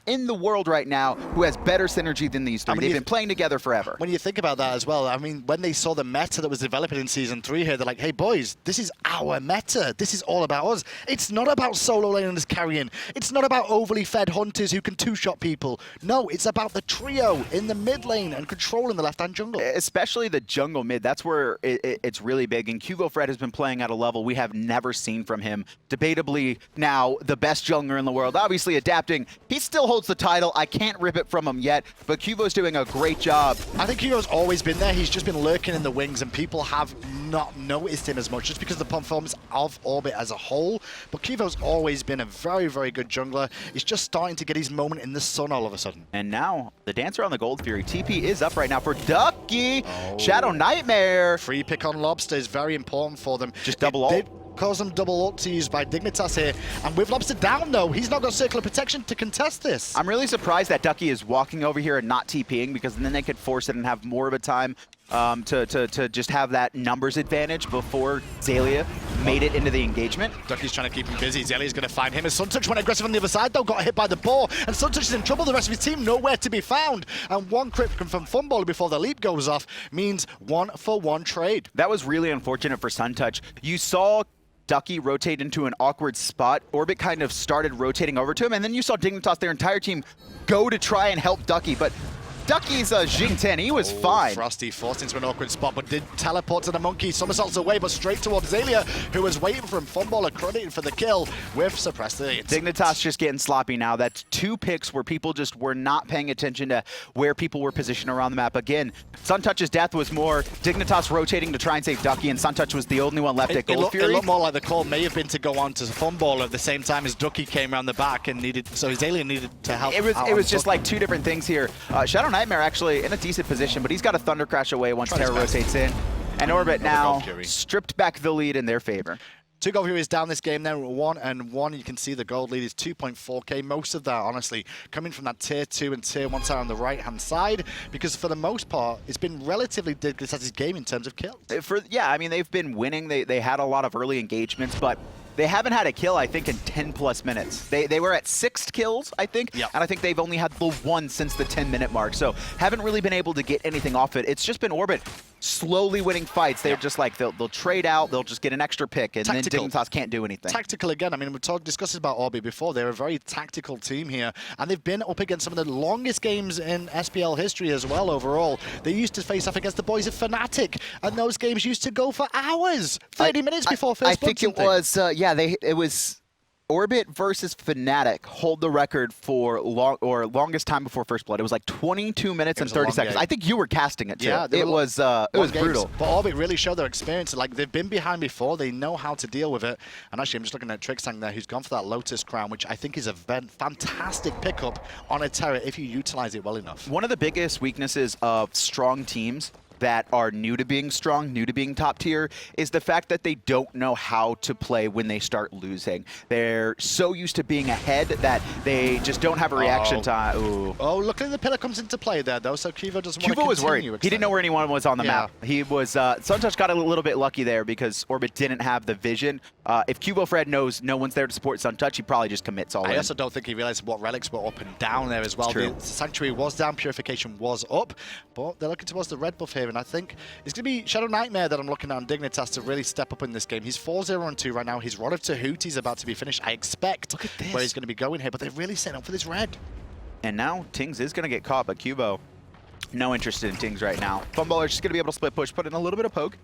in the world right now who has better synergy than these three. They've been playing together forever. When you think about that as well, I mean, when they saw the meta that was developing in Season 3 here, they're like, hey boys, this is our meta. This is all about us. It's not about solo laners carrying. It's not about overly fed hunters who can two-shot people. No, it's about the trio in the mid lane and controlling the left-hand jungle. Especially the jungle mid. That's where it's really big. And QvoFred has been playing at a level we have never seen from him. Debatably now the best jungler in the world. Obviously adapting. He still holds the title. I can't rip it from him yet, but Kuvo's doing a great job. I think Kuvo's always been there. He's just been lurking in the wings, and people have not noticed him as much just because of the performance of Orbit as a whole. But Kuvo's always been a very, very good jungler. He's just starting to get his moment in the sun all of a sudden. And now, the dancer on the Gold Fury. TP is up right now for Ducky. ShadowNightmare. Free pick on Lawbster is very important for them. Just double ult. Cause them double ult to use by Dignitas here. And with Lawbster down, though, he's not got circle of protection to contest this. I'm really surprised that Ducky is walking over here and not TPing, because then they could force it and have more of a time to just have that numbers advantage before Xaliea made it into the engagement. Ducky's trying to keep him busy. Xalia's going to find him. As Suntouch went aggressive on the other side, though, got hit by the boar. And Suntouch is in trouble. The rest of his team nowhere to be found. And one crit from Funballer before the leap goes off means 1-for-1 trade. That was really unfortunate for Suntouch. You saw Ducky rotate into an awkward spot. Orbit kind of started rotating over to him, and then you saw Dignitas, their entire team, go to try and help Ducky, but Ducky's Xing 10, he was fine. Frosty forced into an awkward spot, but did teleport to the monkey. Somersaults away, but straight towards Xaliea, who was waiting for him. Funballer crediting for the kill with suppressed the hit. Dignitas just getting sloppy now. That's 2 picks where people just were not paying attention to where people were positioned around the map. Again, Suntouch's death was more Dignitas rotating to try and save Ducky, and Suntouch was the only one left at Gold Fury. It looked more like the call may have been to go on to Funballer at the same time as Ducky came around the back and Xaliea needed to help. It was just like 2 different things here. ShadowNightmare actually in a decent position, but he's got a Thunder Crash away once Terra rotates in. And Orbit now stripped back the lead in their favor. 2 Gold Furies down this game then, 1-1. You can see the gold lead is 2.4k. Most of that, honestly, coming from that tier 2 and tier 1 tower on the right-hand side, because for the most part, it's been relatively Dignitas' game in terms of kills. Yeah, I mean, they've been winning. They had a lot of early engagements, but they haven't had a kill, I think, in 10+ minutes. They were at 6 kills, I think, and I think they've only had the 1 since the 10-minute mark, so haven't really been able to get anything off it. It's just been Orbit slowly winning fights. They're just like, they'll trade out, they'll just get an extra pick, and then Dignitas can't do anything. Tactical again. I mean, we've discussed about Orbit before. They're a very tactical team here, and they've been up against some of the longest games in SPL history as well overall. They used to face off against the boys of Fnatic, and those games used to go for hours, 30 minutes before first blood. I think it was, it was Orbit versus Fnatic hold the record for longest time before first blood. It was like 22 minutes and 30 seconds. I think you were casting it too. Yeah, it was brutal. But Orbit really showed their experience. Like, they've been behind before. They know how to deal with it. And actually, I'm just looking at Trixtank there, who's gone for that Lotus Crown, which I think is a fantastic pickup on a Terra if you utilize it well enough. One of the biggest weaknesses of strong teams that are new to being strong, new to being top tier, is the fact that they don't know how to play when they start losing. They're so used to being ahead that they just don't have a reaction time. Ooh. Oh, look at the pillar comes into play there, though, so Kuvo doesn't want to continue. Kuvo was worried. He didn't know where anyone was on the map. He was, Suntouch got a little bit lucky there because Orbit didn't have the vision. If QvoFred knows no one's there to support Suntouch, he probably just commits all in. I also don't think he realized what relics were up and down there as well. The Sanctuary was down, Purification was up, but they're looking towards the red buff here, and I think it's going to be ShadowNightmare that I'm looking at on Dignitas to really step up in this game. He's 4-0-2 right now. His Rod of Tahuti's about to be finished. I expect where he's going to be going here, but they're really setting up for this red. And now Tingz is going to get caught, but Kuvo, no interest in Tingz right now. Funballer's just going to be able to split push, put in a little bit of poke.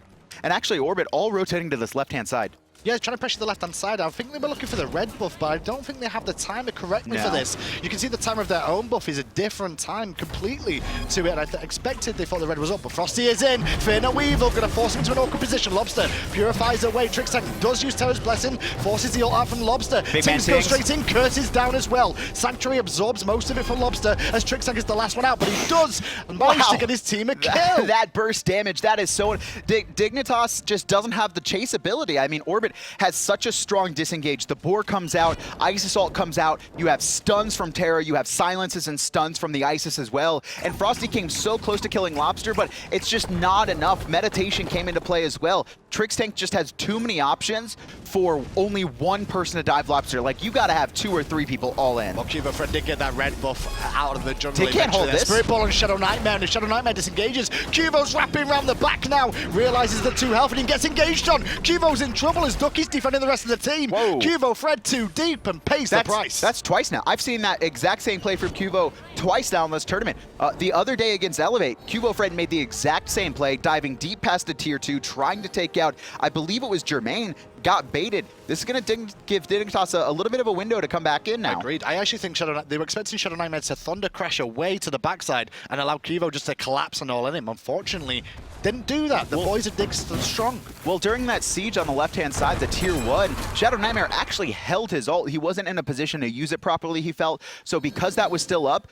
And actually Orbit all rotating to this left-hand side. Yeah, trying to pressure the left-hand side. I think they were looking for the red buff, but I don't think they have the timer correctly for this. You can see the timer of their own buff is a different time completely to it, and I expected they thought the red was up, but Frosty is in. Fear no evil, going to force him to an awkward position. Lawbster purifies away. Trixtank does use Terra's Blessing, forces the ult out from Lawbster. Tingz goes straight in, Curtis down as well. Sanctuary absorbs most of it from Lawbster, as Trixtank is the last one out, but he does manage to get his team a kill. That burst damage, that is so... Dignitas just doesn't have the chase ability. I mean, Orbit has such a strong disengage. The boar comes out, Ice Assault comes out, you have stuns from Terra, you have silences and stuns from the Isis as well, and Frosty came so close to killing Lawbster, but it's just not enough. Meditation came into play as well. Trixtank just has too many options for only one person to dive Lawbster. Like, you gotta have 2 or 3 people all in. Well, QvoFred did get that red buff out of the jungle. They can't hold this. Spirit Ball on ShadowNightmare, and if ShadowNightmare disengages, Kuvo's wrapping around the back now, realizes the 2 health, and he gets engaged on. Kuvo's in trouble as Ducky's defending the rest of the team. Whoa. QvoFred too deep and pays the price. That's twice now. I've seen that exact same play from Kuvo twice now in this tournament. The other day against Elevate, QvoFred made the exact same play, diving deep past the tier 2, trying to take out, I believe it was Jermaine, got baited. This is going to give Dignitas a little bit of a window to come back in now. Agreed. I actually think they were expecting ShadowNightmare to Thunder Crash away to the backside and allow Kuvo just to collapse and all in him. Unfortunately, didn't do that. The boys are strong. Well, during that siege on the left-hand side, the tier 1, ShadowNightmare actually held his ult. He wasn't in a position to use it properly, he felt. So because that was still up,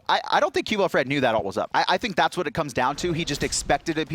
I don't think QvoFred knew that ult was up. I think that's what it comes down to. He just expected it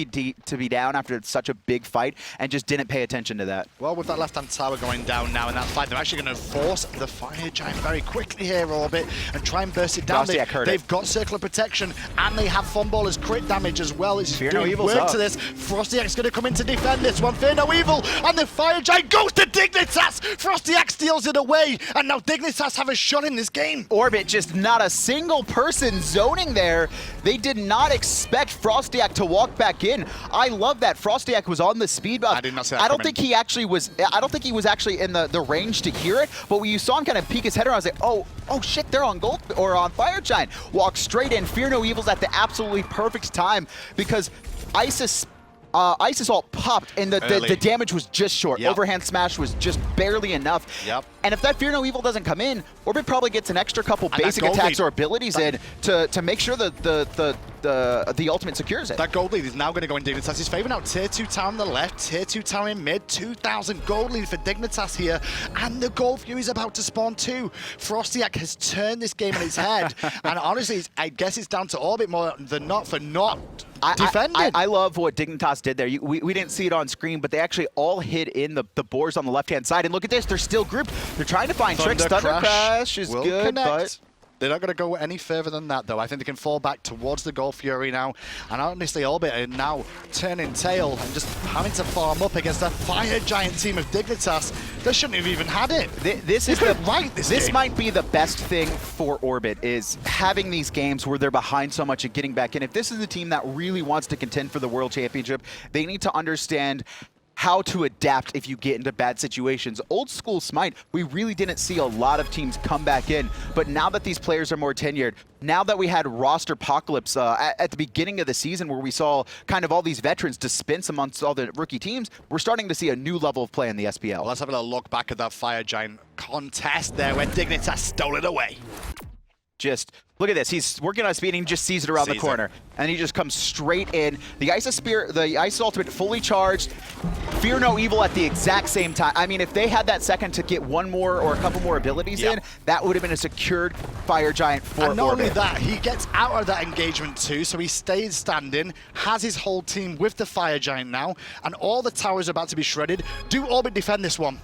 to be down after such a big fight and just didn't pay attention to that. Well, with that left-hand tower going down now in that fight, they're actually going to force the Fire Giant very quickly here, Orbit, and try and burst it down. They've got Circle of Protection, and they have Funballer's crit damage as well. It's doing work to this. FrostiaK's going to come in to defend this one. Fear no evil, and the Fire Giant goes to Dignitas. FrostiaK steals it away, and now Dignitas have a shot in this game. Orbit just not a single single person zoning there. They did not expect FrostiaK to walk back in. I love that. FrostiaK was on the speed buff. I did not see that I don't coming. think he actually was. I don't think he was actually in the range to hear it. But when you saw him kind of peek his head around, I was like, oh shit, they're on gold or on Fire Giant. Walk straight in. Fear no evils at the absolutely perfect time because Isis ult popped and the damage was just short. Yep. Overhand smash was just barely enough. Yep. And if that Fear No Evil doesn't come in, Orbit probably gets an extra couple basic attacks or abilities in to make sure that the ultimate secures it. That gold lead is now going to go in Dignitas' favor. Now tier 2 tower on the left, tier 2 tower in mid, 2,000 gold lead for Dignitas here, and the Gold Fury is about to spawn too. FrostiaK has turned this game on its head, and honestly, I guess it's down to Orbit more than not for not defending. I love what Dignitas did there. We didn't see it on screen, but they actually all hid in the boars on the left-hand side. And look at this, they're still grouped. They're trying to find Tricks. Thunder Crash is good, but they're not going to go any further than that, though. I think they can fall back towards the Gold Fury now. And honestly, Orbit are now turning tail and just having to farm up against that Fire Giant team of Dignitas. They shouldn't have even had it. This might be the best thing for Orbit, is having these games where they're behind so much and getting back in. If this is a team that really wants to contend for the World Championship, they need to understand how to adapt if you get into bad situations. Old school Smite, we really didn't see a lot of teams come back in, but now that these players are more tenured, now that we had roster apocalypse at the beginning of the season where we saw kind of all these veterans dispense amongst all the rookie teams, we're starting to see a new level of play in the SPL. Well, let's have a little look back at that Fire Giant contest there where Dignitas stole it away. Just look at this. He's working on speed and he just sees it around the corner. And he just comes straight in. The Isis Spear, the Isis ultimate fully charged. Fear No Evil at the exact same time. I mean, if they had that second to get one more or a couple more abilities in, that would have been a secured Fire Giant for And not Orbit. only that, he gets out of that engagement too, so he stays standing, has his whole team with the Fire Giant now, and all the towers are about to be shredded. Do Orbit defend this one?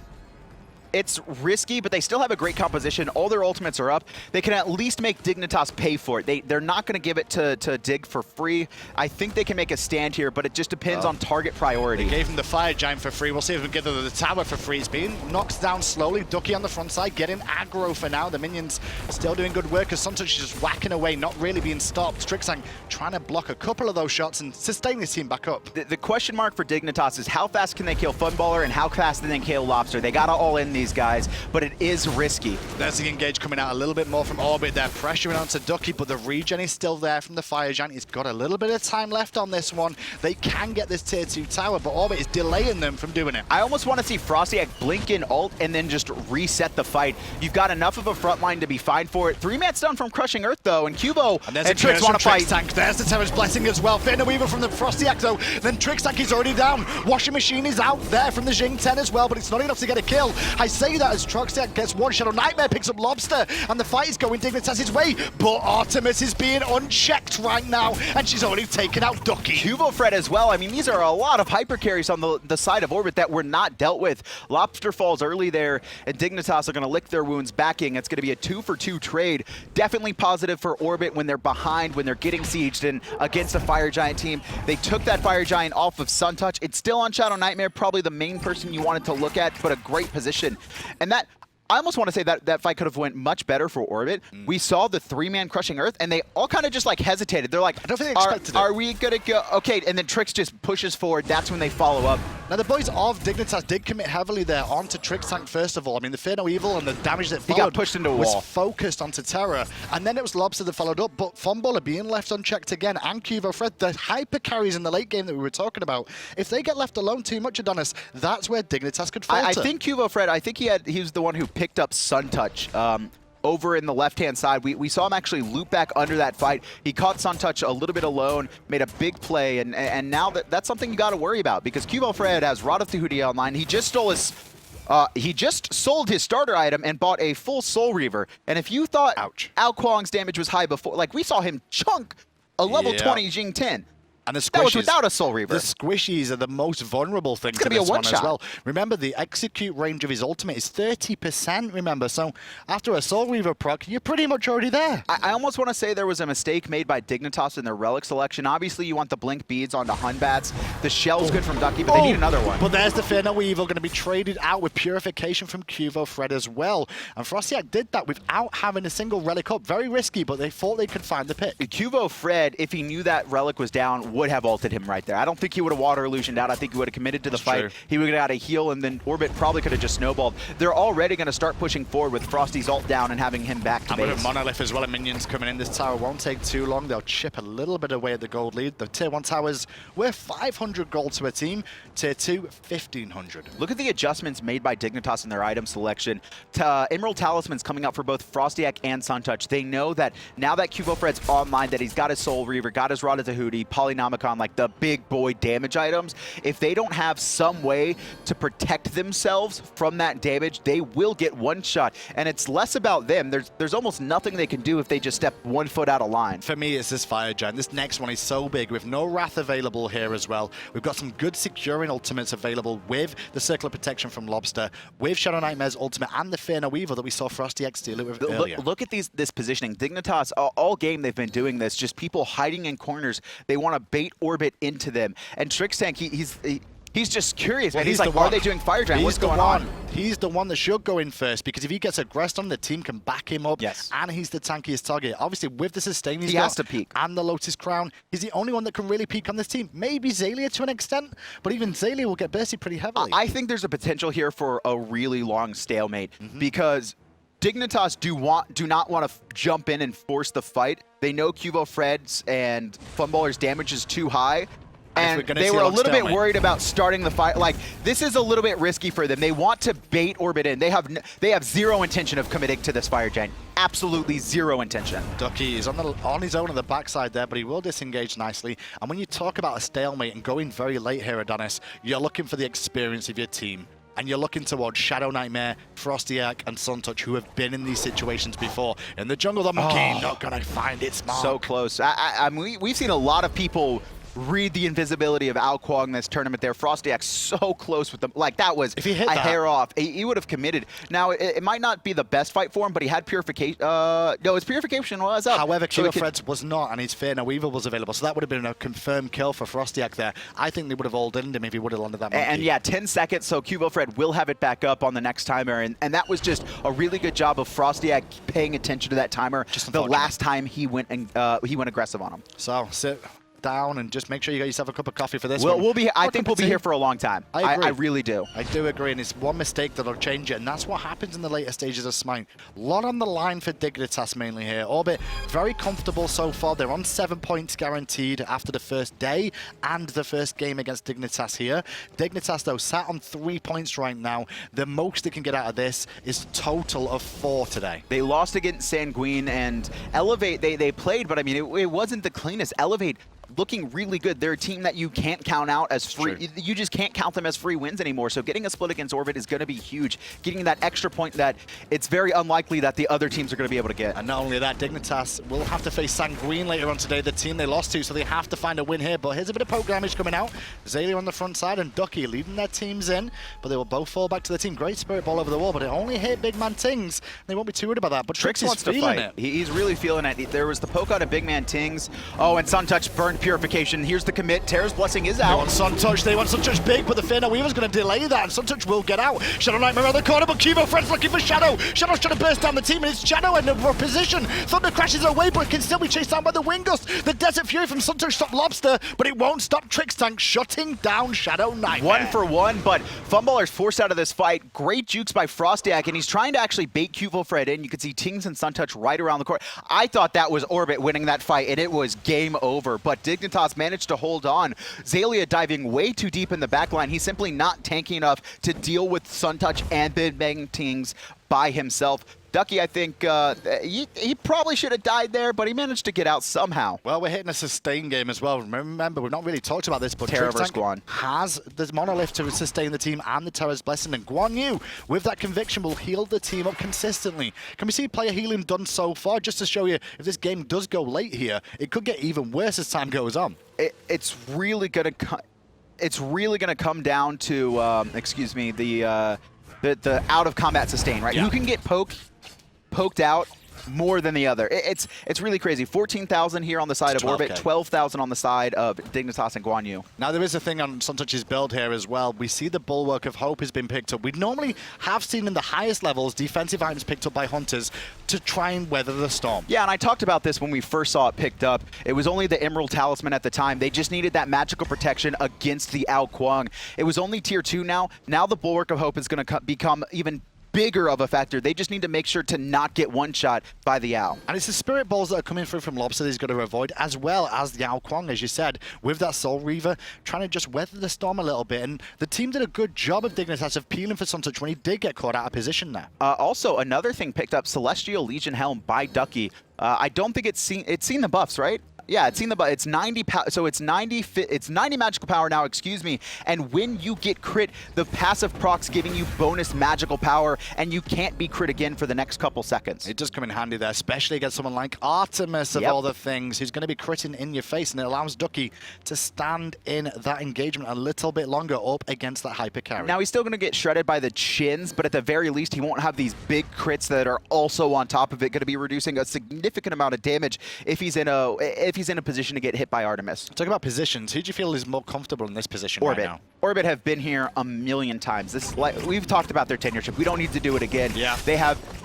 It's risky, but they still have a great composition. All their ultimates are up. They can at least make Dignitas pay for it. They're not going to give it to Dig for free. I think they can make a stand here, but it just depends on target priority. They gave him the Fire Giant for free. We'll see if we can get the tower for free. It's being knocked down slowly. Ducky on the front side, getting aggro for now. The minions still doing good work as Suntouch is just whacking away, not really being stopped. Trixtank trying to block a couple of those shots and sustain his team back up. The question mark for Dignitas is how fast can they kill Funballer and how fast can they kill Lawbster? They got to all in these guys, but it is risky. There's the engage coming out a little bit more from Orbit. They're pressuring onto Ducky, but the regen is still there from the Fire Giant. He's got a little bit of time left on this one. They can get this tier 2 tower, but Orbit is delaying them from doing it. I almost want to see FrostiaK blink in ult and then just reset the fight. You've got enough of a front line to be fine for it. 3-man's done from Crushing Earth, though, and Cubo and Trix want to fight. Trixtank. There's the Terra's Blessing as well. Fear No Evil from the FrostiaK, though. Then Trixtank is already down. Washing Machine is out there from the Xing 10 as well, but it's not enough to get a kill. I say that as Trixtank gets one. ShadowNightmare picks up Lawbster, and the fight is going Dignitas' way, but Artemis is being unchecked right now, and she's already taken out Ducky. QvoFred as well. I mean, these are a lot of hyper carries on the side of Orbit that were not dealt with. Lawbster falls early there, and Dignitas are going to lick their wounds backing. It's going to be a 2-for-2 trade. Definitely positive for Orbit when they're behind, when they're getting sieged and against a Fire Giant team. They took that Fire Giant off of Suntouch. It's still on ShadowNightmare, probably the main person you wanted to look at, but a great position. And that, I almost want to say that fight could have went much better for Orbit. We saw the 3-man Crushing Earth, and they all kind of just like hesitated. They're like, I don't think they expected it. Are we going to go? Okay, and then Trix just pushes forward. That's when they follow up. Now, the boys of Dignitas did commit heavily there onto Trixtank first of all. I mean, the Fear No Evil and the damage that followed got pushed into a was wall. focused onto Terra, and then it was Lawbster that followed up, but Funballer being left unchecked again, and QvoFred, the hyper carries in the late game that we were talking about. If they get left alone too much, Adonis, that's where Dignitas could falter. I think QvoFred, I think he was the one who picked up Suntouch. Over in the left-hand side, we saw him actually loop back under that fight. He caught Suntouch a little bit alone, made a big play, and now that's something you got to worry about because QvoFred has Rod of Tahuti online. He just stole his, he just sold his starter item and bought a full Soul Reaver. And if you thought Kuang's damage was high before, like we saw him chunk a level 20 Xing 10. And the squishies, that was without a Soul Reaver. The squishies are the most vulnerable thing to be a this one one-shot. as well. Remember, the execute range of his ultimate is 30%, remember? So after a Soul Reaver proc, you're pretty much already there. I almost want to say there was a mistake made by Dignitas in their relic selection. Obviously, you want the blink beads onto Hunbats. The shell's good from Ducky, but they need another one. But there's the Fear No Evil going to be traded out with Purification from QvoFred as well. And FrostiaK did that without having a single relic up. Very risky, but they thought they could find the pick. QvoFred, if he knew that relic was down, would have ulted him right there. I don't think he would have water illusioned out. I think he would have committed to the fight. True. He would have got a heal, and then Orbit probably could have just snowballed. They're already going to start pushing forward with Frosty's ult down and having him back to And with base. a Monolith as well and minions coming in, this tower won't take too long. They'll chip a little bit away at the gold lead. The tier 1 towers were 500 gold to a team. Tier 2, 1,500. Look at the adjustments made by Dignitas in their item selection. Emerald Talisman's coming out for both FrostiaK and Suntouch. They know that now that QvoFred's online, that he's got his Soul Reaver, got his Rod of Tahuti, Polynomicon, like the big boy damage items, if they don't have some way to protect themselves from that damage, they will get one shot. And it's less about them. There's almost nothing they can do if they just step 1 foot out of line. For me, it's this Fire Giant. This next one is so big with no Wrath available here as well. We've got some good securing ultimates available with the Circle of Protection from Lawbster, with ShadowNightmare's ultimate and the Fear No Evil that we saw FrostiaK steal it with earlier. Look at this positioning. Dignitas, all game they've been doing this, just people hiding in corners. They want to bait Orbit into them. And Trixtank, he's just curious. Well, and he's like, are they doing Fire Giant? What's going on? He's the one that should go in first, because if he gets aggressed on, the team can back him up. Yes. And he's the tankiest target. Obviously, with the sustain he's He got has to peek. and the Lotus Crown, he's the only one that can really peak on this team. Maybe Xaliea to an extent, but even Xaliea will get bursted pretty heavily. I think there's a potential here for a really long stalemate because Dignitas do not want to jump in and force the fight. They know QvoFred's and Funballer's damage is too high. And they were a little bit worried about starting the fight. Like, this is a little bit risky for them. They want to bait Orbit in. They have zero intention of committing to this Fire Giant. Absolutely zero intention. Ducky is on his own on the backside there, but he will disengage nicely. And when you talk about a stalemate and going very late here, Adonis, you're looking for the experience of your team. And you're looking towards ShadowNightmare, FrostiaK, and Suntouch, who have been in these situations before. In the jungle, the monkey not going to find its mark. So close. I mean, we've seen a lot of people read the invisibility of Kuang in this tournament there. FrostiaK so close with them. Like, that was if he hit a hair off. He would have committed. Now, it might not be the best fight for him, but he had Purification. No, his Purification was up. However, QvoFred's was not, and his Fear No Evil was available, so that would have been a confirmed kill for FrostiaK there. I think they would have all-inned him if he would have landed that monkey. And yeah, 10 seconds, so QvoFred will have it back up on the next timer, and that was just a really good job of FrostiaK paying attention to that timer the last time he went aggressive on him. So, sit down and just make sure you get yourself a cup of coffee for this one. I think we'll be here for a long time. I really do. I do agree, and it's one mistake that'll change it, and that's what happens in the later stages of Smite. A lot on the line for Dignitas mainly here. Orbit, very comfortable so far. They're on 7 points guaranteed after the first day and the first game against Dignitas here. Dignitas, though, sat on 3 points right now. The most they can get out of this is a total of 4 today. They lost against Sanguine, and Elevate, they played, but I mean, it wasn't the cleanest. Elevate looking really good. They're a team that you can't count out as free. Sure. You just can't count them as free wins anymore. So getting a split against Orbit is going to be huge. Getting that extra point that it's very unlikely that the other teams are going to be able to get. And not only that, Dignitas will have to face Sanguine later on today, the team they lost to, so they have to find a win here. But here's a bit of poke damage coming out. Xaliea on the front side and Ducky leading their teams in, but they will both fall back to the team. Great Spirit Ball over the wall, but it only hit BigManTingz. They won't be too worried about that, but Trix wants to feeling fight. it. He's really feeling it. There was the poke out of BigManTingz. Oh, and Suntouch burned Purification. Here's the commit. Terra's Blessing is out. They want Suntouch big, but the Fear No Weaver's going to delay that, and Suntouch will get out. ShadowNightmare around the corner, but QvoFred's looking for Shadow. Shadow's trying to burst down the team, and it's Shadow in a position. Thunder crashes away, but can still be chased down by the Wind Gust. The Desert Fury from Suntouch stopped Lawbster, but it won't stop Trixtank shutting down ShadowNightmare. 1 for 1, but Funballer's forced out of this fight. Great jukes by FrostiaK, and he's trying to actually bait QvoFred in. You can see Tings and Suntouch right around the court. I thought that was Orbit winning that fight, and it was game over, but Dignitas managed to hold on. Xaliea diving way too deep in the backline. He's simply not tanky enough to deal with Suntouch and BigManTingz by himself. Ducky, I think he probably should have died there, but he managed to get out somehow. Well, we're hitting a sustain game as well. Remember, we've not really talked about this, but Terra versus Trixtank Guan has the monolith to sustain the team and the Terra's blessing. And Guan Yu, with that conviction, will heal the team up consistently. Can we see player healing done so far? Just to show you, if this game does go late here, it could get even worse as time goes on. It's really gonna come down to excuse me, the out of combat sustain, right? Yeah. Who can get poked out more than the other? It's really crazy. 14,000 here on the side of Orbit, 12,000 on the side of Dignitas and Guan Yu. Now, there is a thing on Suntouch's build here as well. We see the Bulwark of Hope has been picked up. We normally have seen in the highest levels defensive items picked up by Hunters to try and weather the storm. Yeah, and I talked about this when we first saw it picked up. It was only the Emerald Talisman at the time. They just needed that magical protection against the Kuang. It was only tier 2 now. Now the Bulwark of Hope is going to become even bigger of a factor. They just need to make sure to not get one-shot by the Owl. And it's the Spirit Balls that are coming through from Lawbster that he's got to avoid, as well as the Kuang, as you said, with that Soul Reaver, trying to just weather the storm a little bit. And the team did a good job of Dignitas of peeling for Suntouch when he did get caught out of position there. Also, another thing picked up, Celestial Legion Helm by Ducky. I don't think it's seen the buffs, right? Yeah, it's seen the it's 90 so it's 90 magical power now, excuse me. And when you get crit, the passive proc's giving you bonus magical power, and you can't be crit again for the next couple seconds. It does come in handy there, especially against someone like Artemis of all the things, who's going to be critting in your face, and it allows Ducky to stand in that engagement a little bit longer up against that hyper carry. Now he's still going to get shredded by the chins, but at the very least he won't have these big crits that are also on top of it, going to be reducing a significant amount of damage if he's in a position to get hit by Artemis. Talk about positions. Who do you feel is more comfortable in this position Orbit. right now? Orbit have been here a million times. We've talked about their tenureship. We don't need to do it again. Yeah.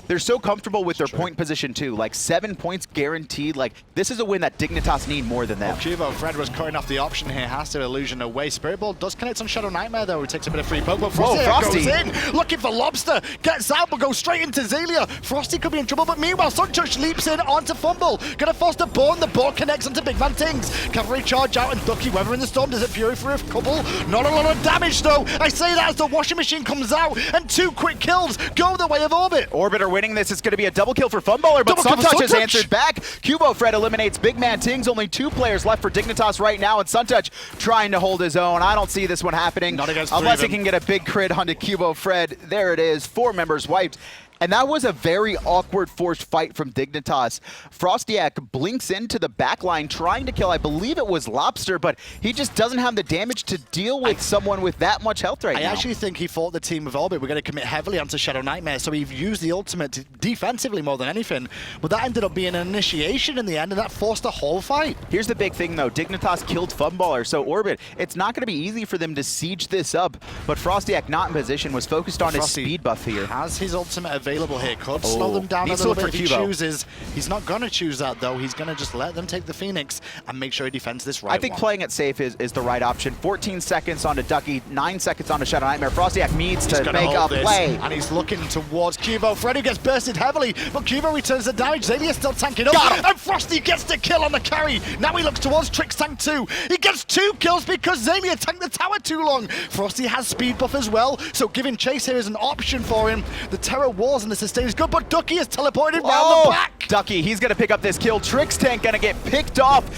They're so comfortable with their point position too. Like 7 points guaranteed. Like this is a win that Dignitas need more than that. QvoFred was cutting off the option here. Has to illusion away. Spirit Ball does connect on ShadowNightmare though. He takes a bit of free poke, but Frosty goes in, looking for Lawbster. Gets out, but goes straight into Xaliea. Frosty could be in trouble, but meanwhile Suntouch leaps in onto Fumble. Gonna force the Born. The ball connects onto BigManTingz. Cavalry charge out, and Ducky weathering the storm. Does it Fury for a couple? Not a lot of damage though. I say that as the washing machine comes out, and 2 quick kills go the way of Orbit. Orbit are winning this. It's going to be a double kill for Funballer, but Suntouch has answered back. QvoFred eliminates BigManTingz. Only 2 players left for Dignitas right now, and Suntouch trying to hold his own. I don't see this one happening Not against unless he can get a big crit onto QvoFred. There it is. 4 members wiped. And that was a very awkward forced fight from Dignitas. FrostiaK blinks into the backline trying to kill, I believe it was Lawbster, but he just doesn't have the damage to deal with someone with that much health right now. I actually think he thought the team of Orbit were going to commit heavily onto ShadowNightmare, so he used the ultimate defensively more than anything. But that ended up being an initiation in the end, and that forced the whole fight. Here's the big thing though, Dignitas killed Funballer, so Orbit, it's not going to be easy for them to siege this up, but FrostiaK not in position, was focused on his speed buff here. Has his ultimate available here, could slow them down a little bit if he chooses. He's not going to choose that though. He's going to just let them take the Phoenix and make sure he defends this right. I think playing it safe is the right option. 14 seconds onto Ducky, 9 seconds onto ShadowNightmare. FrostiaK needs to make a play. And he's looking towards QvoFred, who gets bursted heavily, but Cuvo returns the damage. Xaliea still tanking up, and Frosty gets the kill on the carry. Now he looks towards Trixtank too. He gets 2 kills because Xaliea tanked the tower too long. Frosty has speed buff as well, so giving chase here is an option for him. The Terra walls and the sustain is good, but Ducky is teleported round the back. Ducky, he's going to pick up this kill. Trixtank going to get picked off.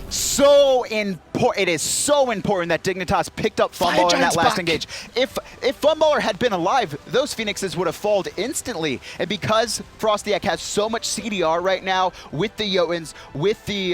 So important. It is so important that Dignitas picked up Funballer in that last engage. If Funballer had been alive, those Phoenixes would have fallen instantly. And because FrostiaK has so much CDR right now with the Jotuns, with the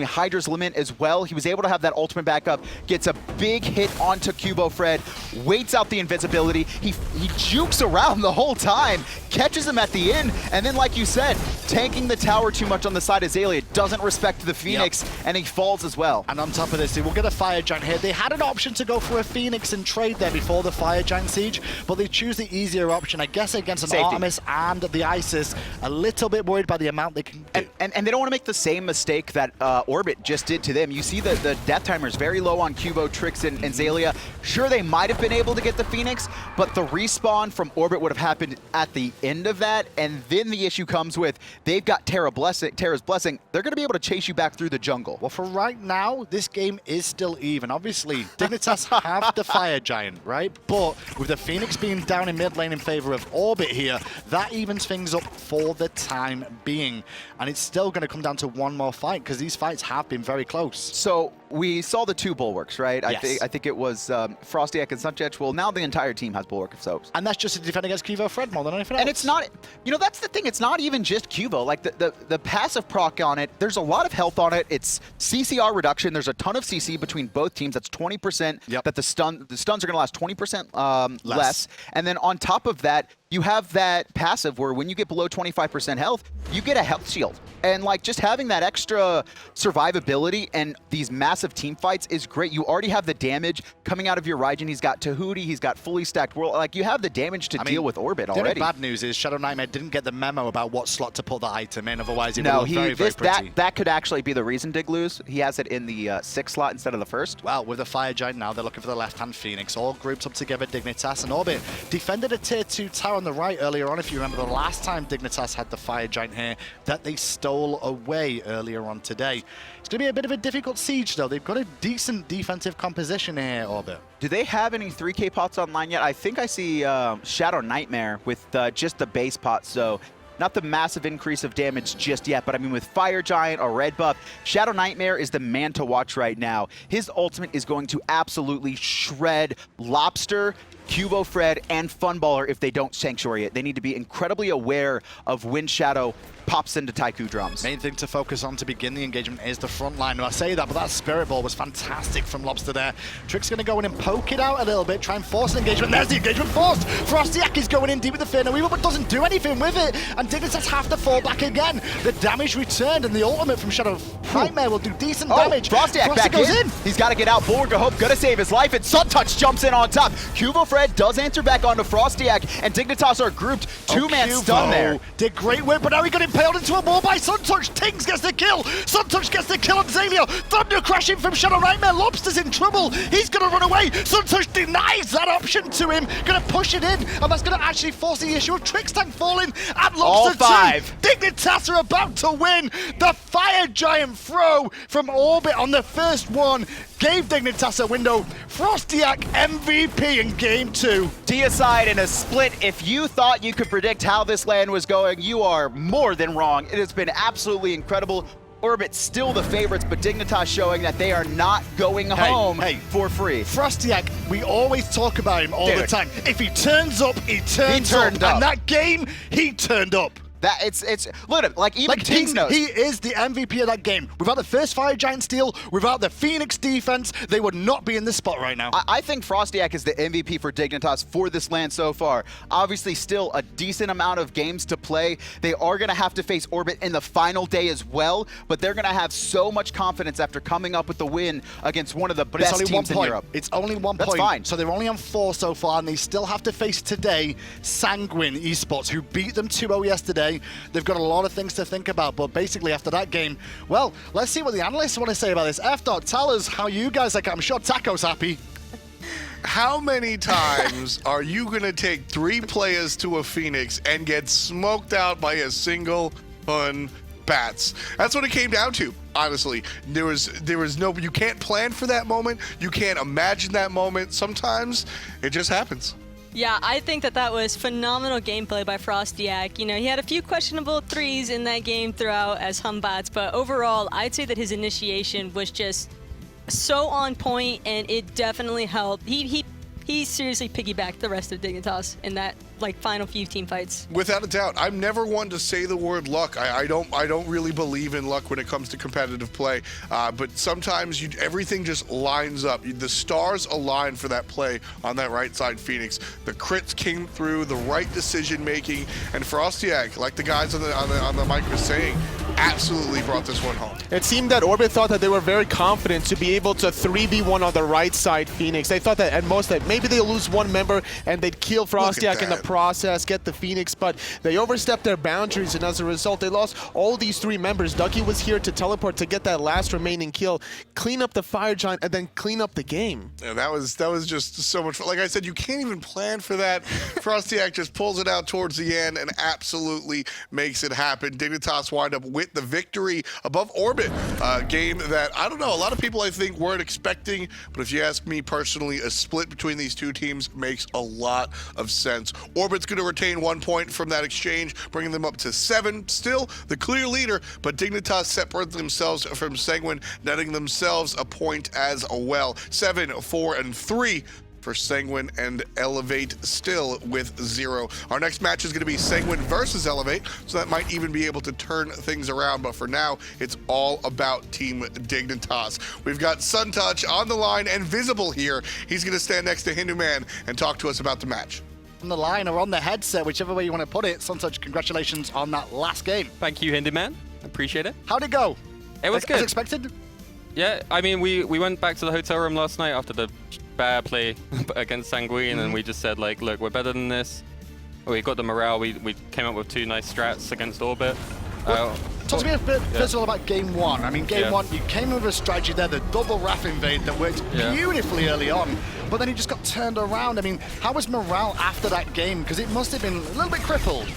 Hydra's limit as well, he was able to have that ultimate backup, gets a big hit onto QvoFred, waits out the invincibility. He jukes around the whole time, catches him at the end, and then like you said, tanking the tower too much on the side of Xaliea, doesn't respect the Phoenix, and he falls as well. And on top of this, they will get a Fire Giant here. They had an option to go for a Phoenix and trade there before the Fire Giant siege, but they choose the easier option, I guess, against an Artemis and the Isis. A little bit worried by the amount they can do. And they don't want to make the same mistake that Orbit just did to them. You see the death timer is very low on Cuvo, Trix, and Xaliea. Sure, they might have been able to get the Phoenix, but the respawn from Orbit would have happened at the end of that, and then the issue comes with they've got Terra's Blessing. They're going to be able to chase you back through the jungle. Well, for right now, this game is still even. Obviously, Dignitas have the Fire Giant, right? But with the Phoenix being down in mid lane in favor of Orbit here, that evens things up for the time being. And it's still going to come down to one more fight because these fights have been very close. So we saw the 2 bulwarks, right? Yes. I think it was FrostiaK and Suntouch. Well, now the entire team has bulwark of soaps. And that's just to defend against QvoFred more than anything else. And it's not, you know, that's the thing. It's not even just Cuvo. Like the passive proc on it, there's a lot of health on it. It's CCR reduction. There's a ton of CC between both teams. That's 20%. Yep. That the stuns are going to last 20% less. And then on top of that, you have that passive where when you get below 25% health, you get a health shield. And like just having that extra survivability and these massive team fights is great. You already have the damage coming out of your Raijin. He's got Tahuti, he's got fully stacked world. Like you have the damage to deal with Orbit the already. only bad news is ShadowNightmare didn't get the memo about what slot to put the item in. Otherwise, it would look very, very pretty. That could actually be the reason Dig lose. He has it in the 6th slot instead of the 1st. Well, with the Fire Giant now, they're looking for the left-hand Phoenix. All grouped up together, Dignitas and Orbit. Defended a tier 2 tower on the right earlier on. If you remember the last time Dignitas had the Fire Giant here, that they stole away earlier on today. It's going to be a bit of a difficult siege, though. They've got a decent defensive composition here, Orbit. Do they have any 3K pots online yet? I think I see ShadowNightmare with just the base pot, so not the massive increase of damage just yet, but I mean with Fire Giant or Red Buff, ShadowNightmare is the man to watch right now. His ultimate is going to absolutely shred Lawbster, QvoFred, and Funballer if they don't Sanctuary it. They need to be incredibly aware of when Shadow pops into Taiku drums. Main thing to focus on to begin the engagement is the front line. Now, I say that, but that Spirit Ball was fantastic from Lawbster there. Trick's going to go in and poke it out a little bit, try and force an engagement. There's the engagement forced! FrostiaK is going in deep with the Fear No Evil, but doesn't do anything with it, and Dignitas have to fall back again. The damage returned, and the ultimate from ShadowNightmare will do decent damage. FrostiaK back goes in. He's got to get out. Bulwark of Hope gonna save his life, and Suntouch jumps in on top. QvoFred does answer back onto FrostiaK, and Dignitas are grouped. 2-man stun there. Did great work, but now he got impaled into a wall by Suntouch. Tingz gets the kill. Suntouch gets the kill on Xaliea. Thunder crashing from ShadowNightmare. Lawbster's in trouble. He's going to run away. Suntouch denies that option to him. Going to push it in, and that's going to actually force the issue of Trixtank falling. And Lawbster too. Dignitas are about to win. The Fire Giant throw from Orbit on the first one gave Dignitas a window. FrostiaK MVP in game 2. Deicide in a split. If you thought you could predict how this land was going, you are more than wrong. It has been absolutely incredible. Orbit still the favorites, but Dignitas showing that they are not going home for free. FrostiaK, we always talk about him all the time. If he turns up, he turns up. And that game, he turned up. That it's look at him, like even Tingz knows. He is the MVP of that game. Without the first Fire Giant steal, without the Phoenix defense, they would not be in this spot right now. I think FrostiaK is the MVP for Dignitas for this land so far. Obviously still a decent amount of games to play. They are going to have to face Orbit in the final day as well, but they're going to have so much confidence after coming up with the win against one of the best teams in Europe. It's only 1 point. That's fine. So they're only on 4 so far, and they still have to face today Sanguine Esports, who beat them 2-0 yesterday. They've got a lot of things to think about, but basically after that game, well, let's see what the analysts want to say about this. Tell us how you guys like it. I'm sure Taco's happy. How many times are you going to take 3 players to a Phoenix and get smoked out by a single Batz? That's what it came down to. Honestly, there was no, you can't plan for that moment. You can't imagine that moment. Sometimes it just happens. Yeah, I think that was phenomenal gameplay by FrostiaK. You know, he had a few questionable threes in that game throughout as Batz, but overall, I'd say that his initiation was just so on point, and it definitely helped. He seriously piggybacked the rest of Dignitas in that final few team fights. Without a doubt. I'm never one to say the word luck. I don't really believe in luck when it comes to competitive play. But sometimes everything just lines up. The stars align for that play on that right side Phoenix. The crits came through, the right decision making, and FrostiaK, like the guys on the mic were saying, absolutely brought this one home. It seemed that Orbit thought that they were very confident to be able to 3v1 on the right side Phoenix. They thought that at most that maybe they'll lose one member and they'd kill FrostiaK in the process, get the Phoenix, but they overstepped their boundaries, and as a result, they lost all these 3 members. Ducky was here to teleport to get that last remaining kill, clean up the Fire Giant, and then clean up the game. Yeah, that was just so much fun. Like I said, you can't even plan for that. FrostiaK just pulls it out towards the end and absolutely makes it happen. Dignitas wind up with get the victory above Orbit. Game that, I don't know, a lot of people I think weren't expecting, but if you ask me personally, a split between these two teams makes a lot of sense. Orbit's going to retain 1 point from that exchange, bringing them up to 7. Still the clear leader, but Dignitas separate themselves from Sanguine, netting themselves a point as well. 7, 4, and 3 for Sanguine, and Elevate still with 0. Our next match is going to be Sanguine versus Elevate, so that might even be able to turn things around, but for now, it's all about Team Dignitas. We've got Suntouch on the line and visible here. He's going to stand next to Hinduman and talk to us about the match. On the line or on the headset, whichever way you want to put it. Suntouch, congratulations on that last game. Thank you, Hinduman. Appreciate it. How'd it go? It was good. As expected? Yeah, I mean, we went back to the hotel room last night after the bad play against Sanguine, and we just said, like, look, we're better than this. We got the morale. We came up with 2 nice strats against Orbit. Talk to me a bit, first of all, about game 1. I mean, game 1, you came with a strategy there, the double Wrath invade that worked beautifully early on, but then you just got turned around. I mean, how was morale after that game? Because it must have been a little bit crippled.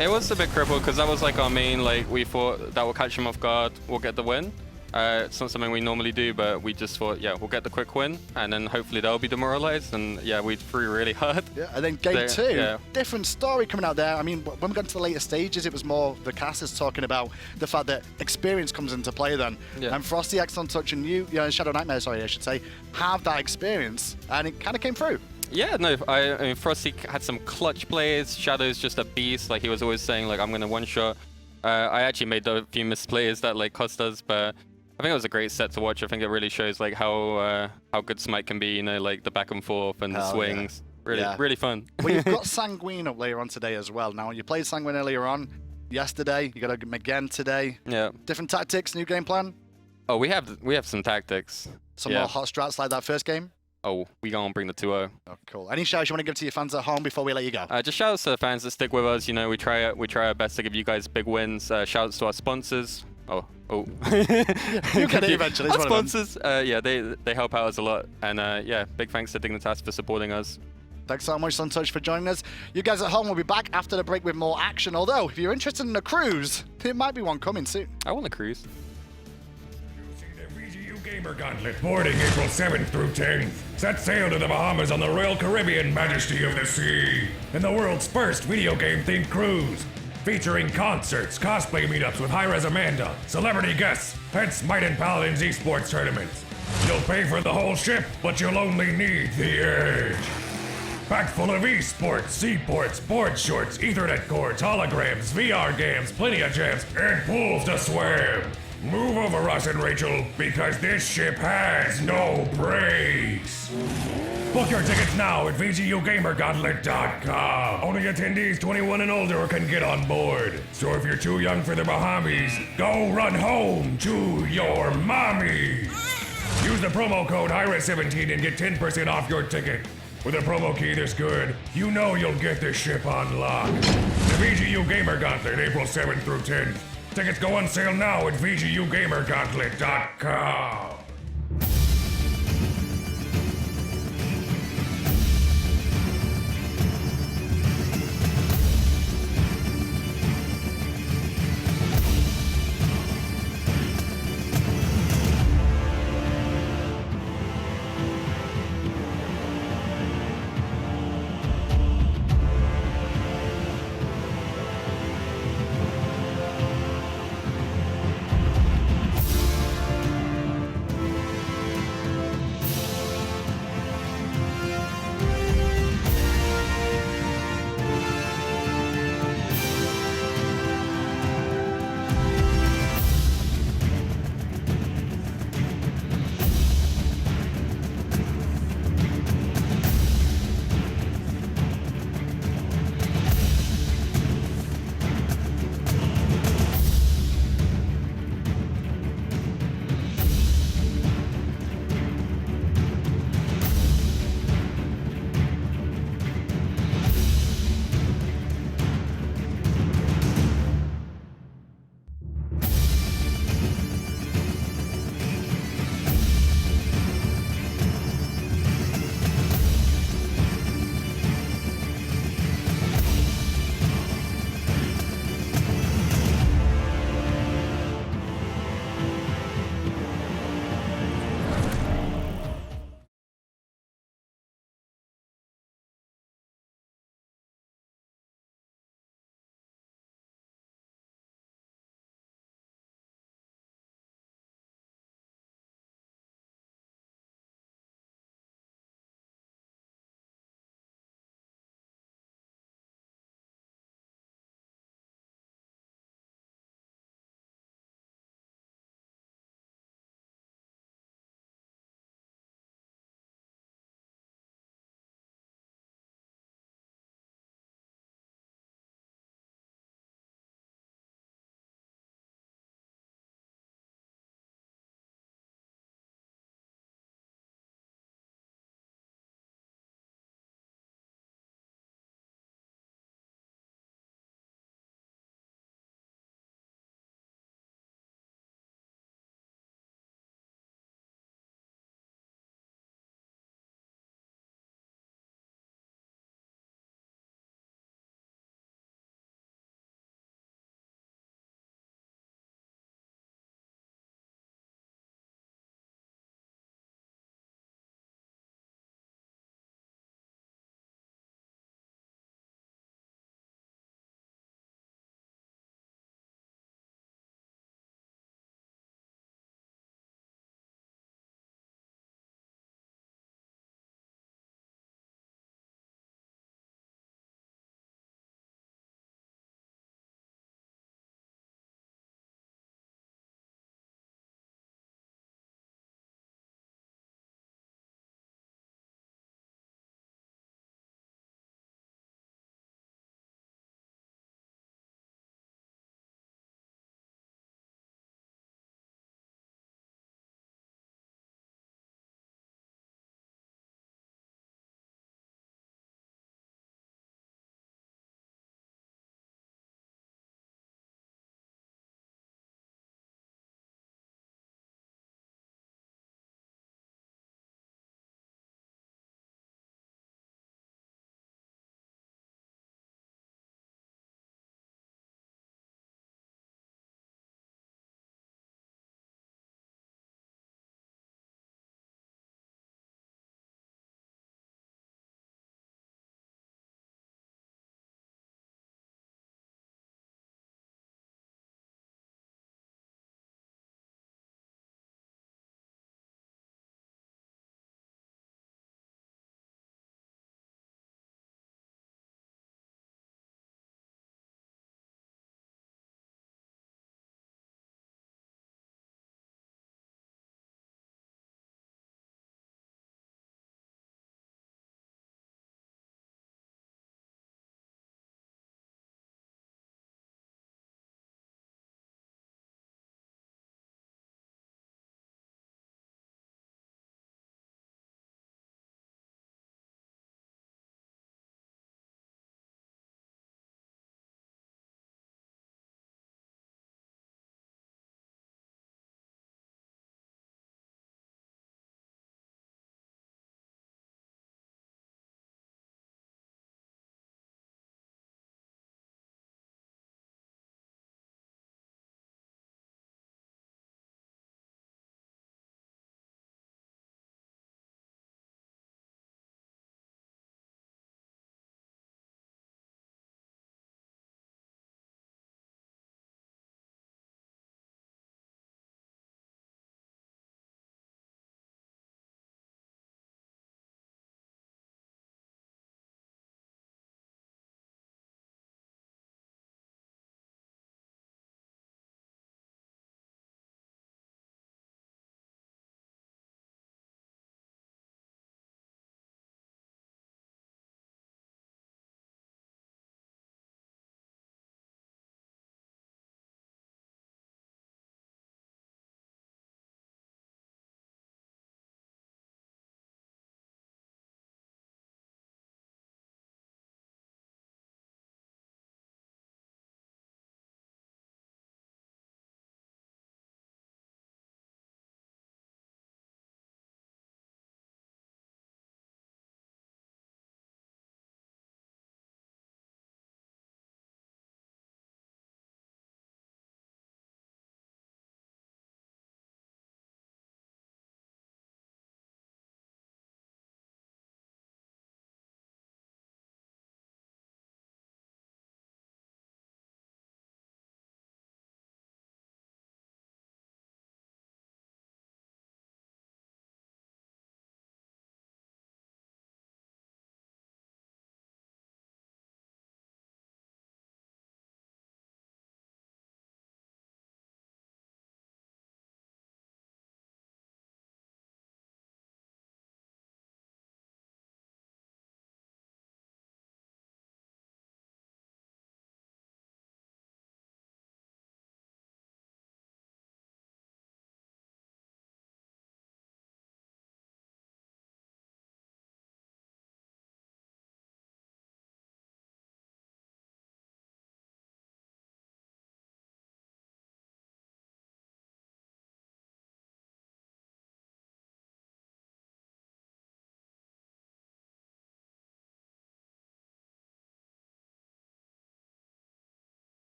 It was a bit crippled because that was like our main, like, we thought that will catch him off guard, we'll get the win. It's not something we normally do, but we just thought, yeah, we'll get the quick win, and then hopefully they'll be demoralized, and yeah, we threw really hard. Yeah, and then game 2, different story coming out there. I mean, when we got to the later stages, it was more the casters talking about the fact that experience comes into play then. Yeah. And FrostiaK, Suntouch, and you know, ShadowNightmare, sorry, I should say, have that experience, and it kind of came through. Yeah, no, I mean, Frosty had some clutch plays. Shadow's just a beast. Like, he was always saying, like, I'm going to one-shot. I actually made a few misplays that, like, cost us, but I think it was a great set to watch. I think it really shows, like, how good Smite can be, you know, like, the back and forth and the swings. Yeah. Really fun. Well, you've got Sanguine up later on today as well. Now, you played Sanguine earlier on yesterday. You got him again today. Yeah. Different tactics, new game plan? Oh, we have some tactics. Some more hot strats like that first game? Oh, we gonna bring the 2-0. Oh, cool. Any shouts you want to give to your fans at home before we let you go? Just shout outs to the fans that stick with us. You know, we try our best to give you guys big wins. Shout outs to our sponsors. Oh. You get it eventually. Our sponsors, yeah, they help out us a lot. And yeah, big thanks to Dignitas for supporting us. Thanks so much, Suntouch, for joining us. You guys at home will be back after the break with more action. Although, if you're interested in a cruise, there might be one coming soon. I want a cruise. Gamer Gauntlet boarding April 7th through 10th. Set sail to the Bahamas on the Royal Caribbean Majesty of the Sea in the world's first video game-themed cruise, featuring concerts, cosplay meetups with hi-rez Amanda, celebrity guests, and Smite and Paladins esports tournaments. You'll pay for the whole ship, but you'll only need the edge. Packed full of esports, seaports, board shorts, Ethernet cords, holograms, VR games, plenty of jams, and pools to swim. Move over, Ross and Rachel, because this ship has no brakes. Book your tickets now at VGUGamerGauntlet.com. Only attendees 21 and older can get on board. So if you're too young for the Bahamas, go run home to your mommy. Use the promo code hi-rez17 and get 10% off your ticket. With a promo key this good, you know you'll get this ship on lock. The VGU Gamer Gauntlet, April 7th through 10th. Tickets go on sale now at VGUGamerGauntlet.com.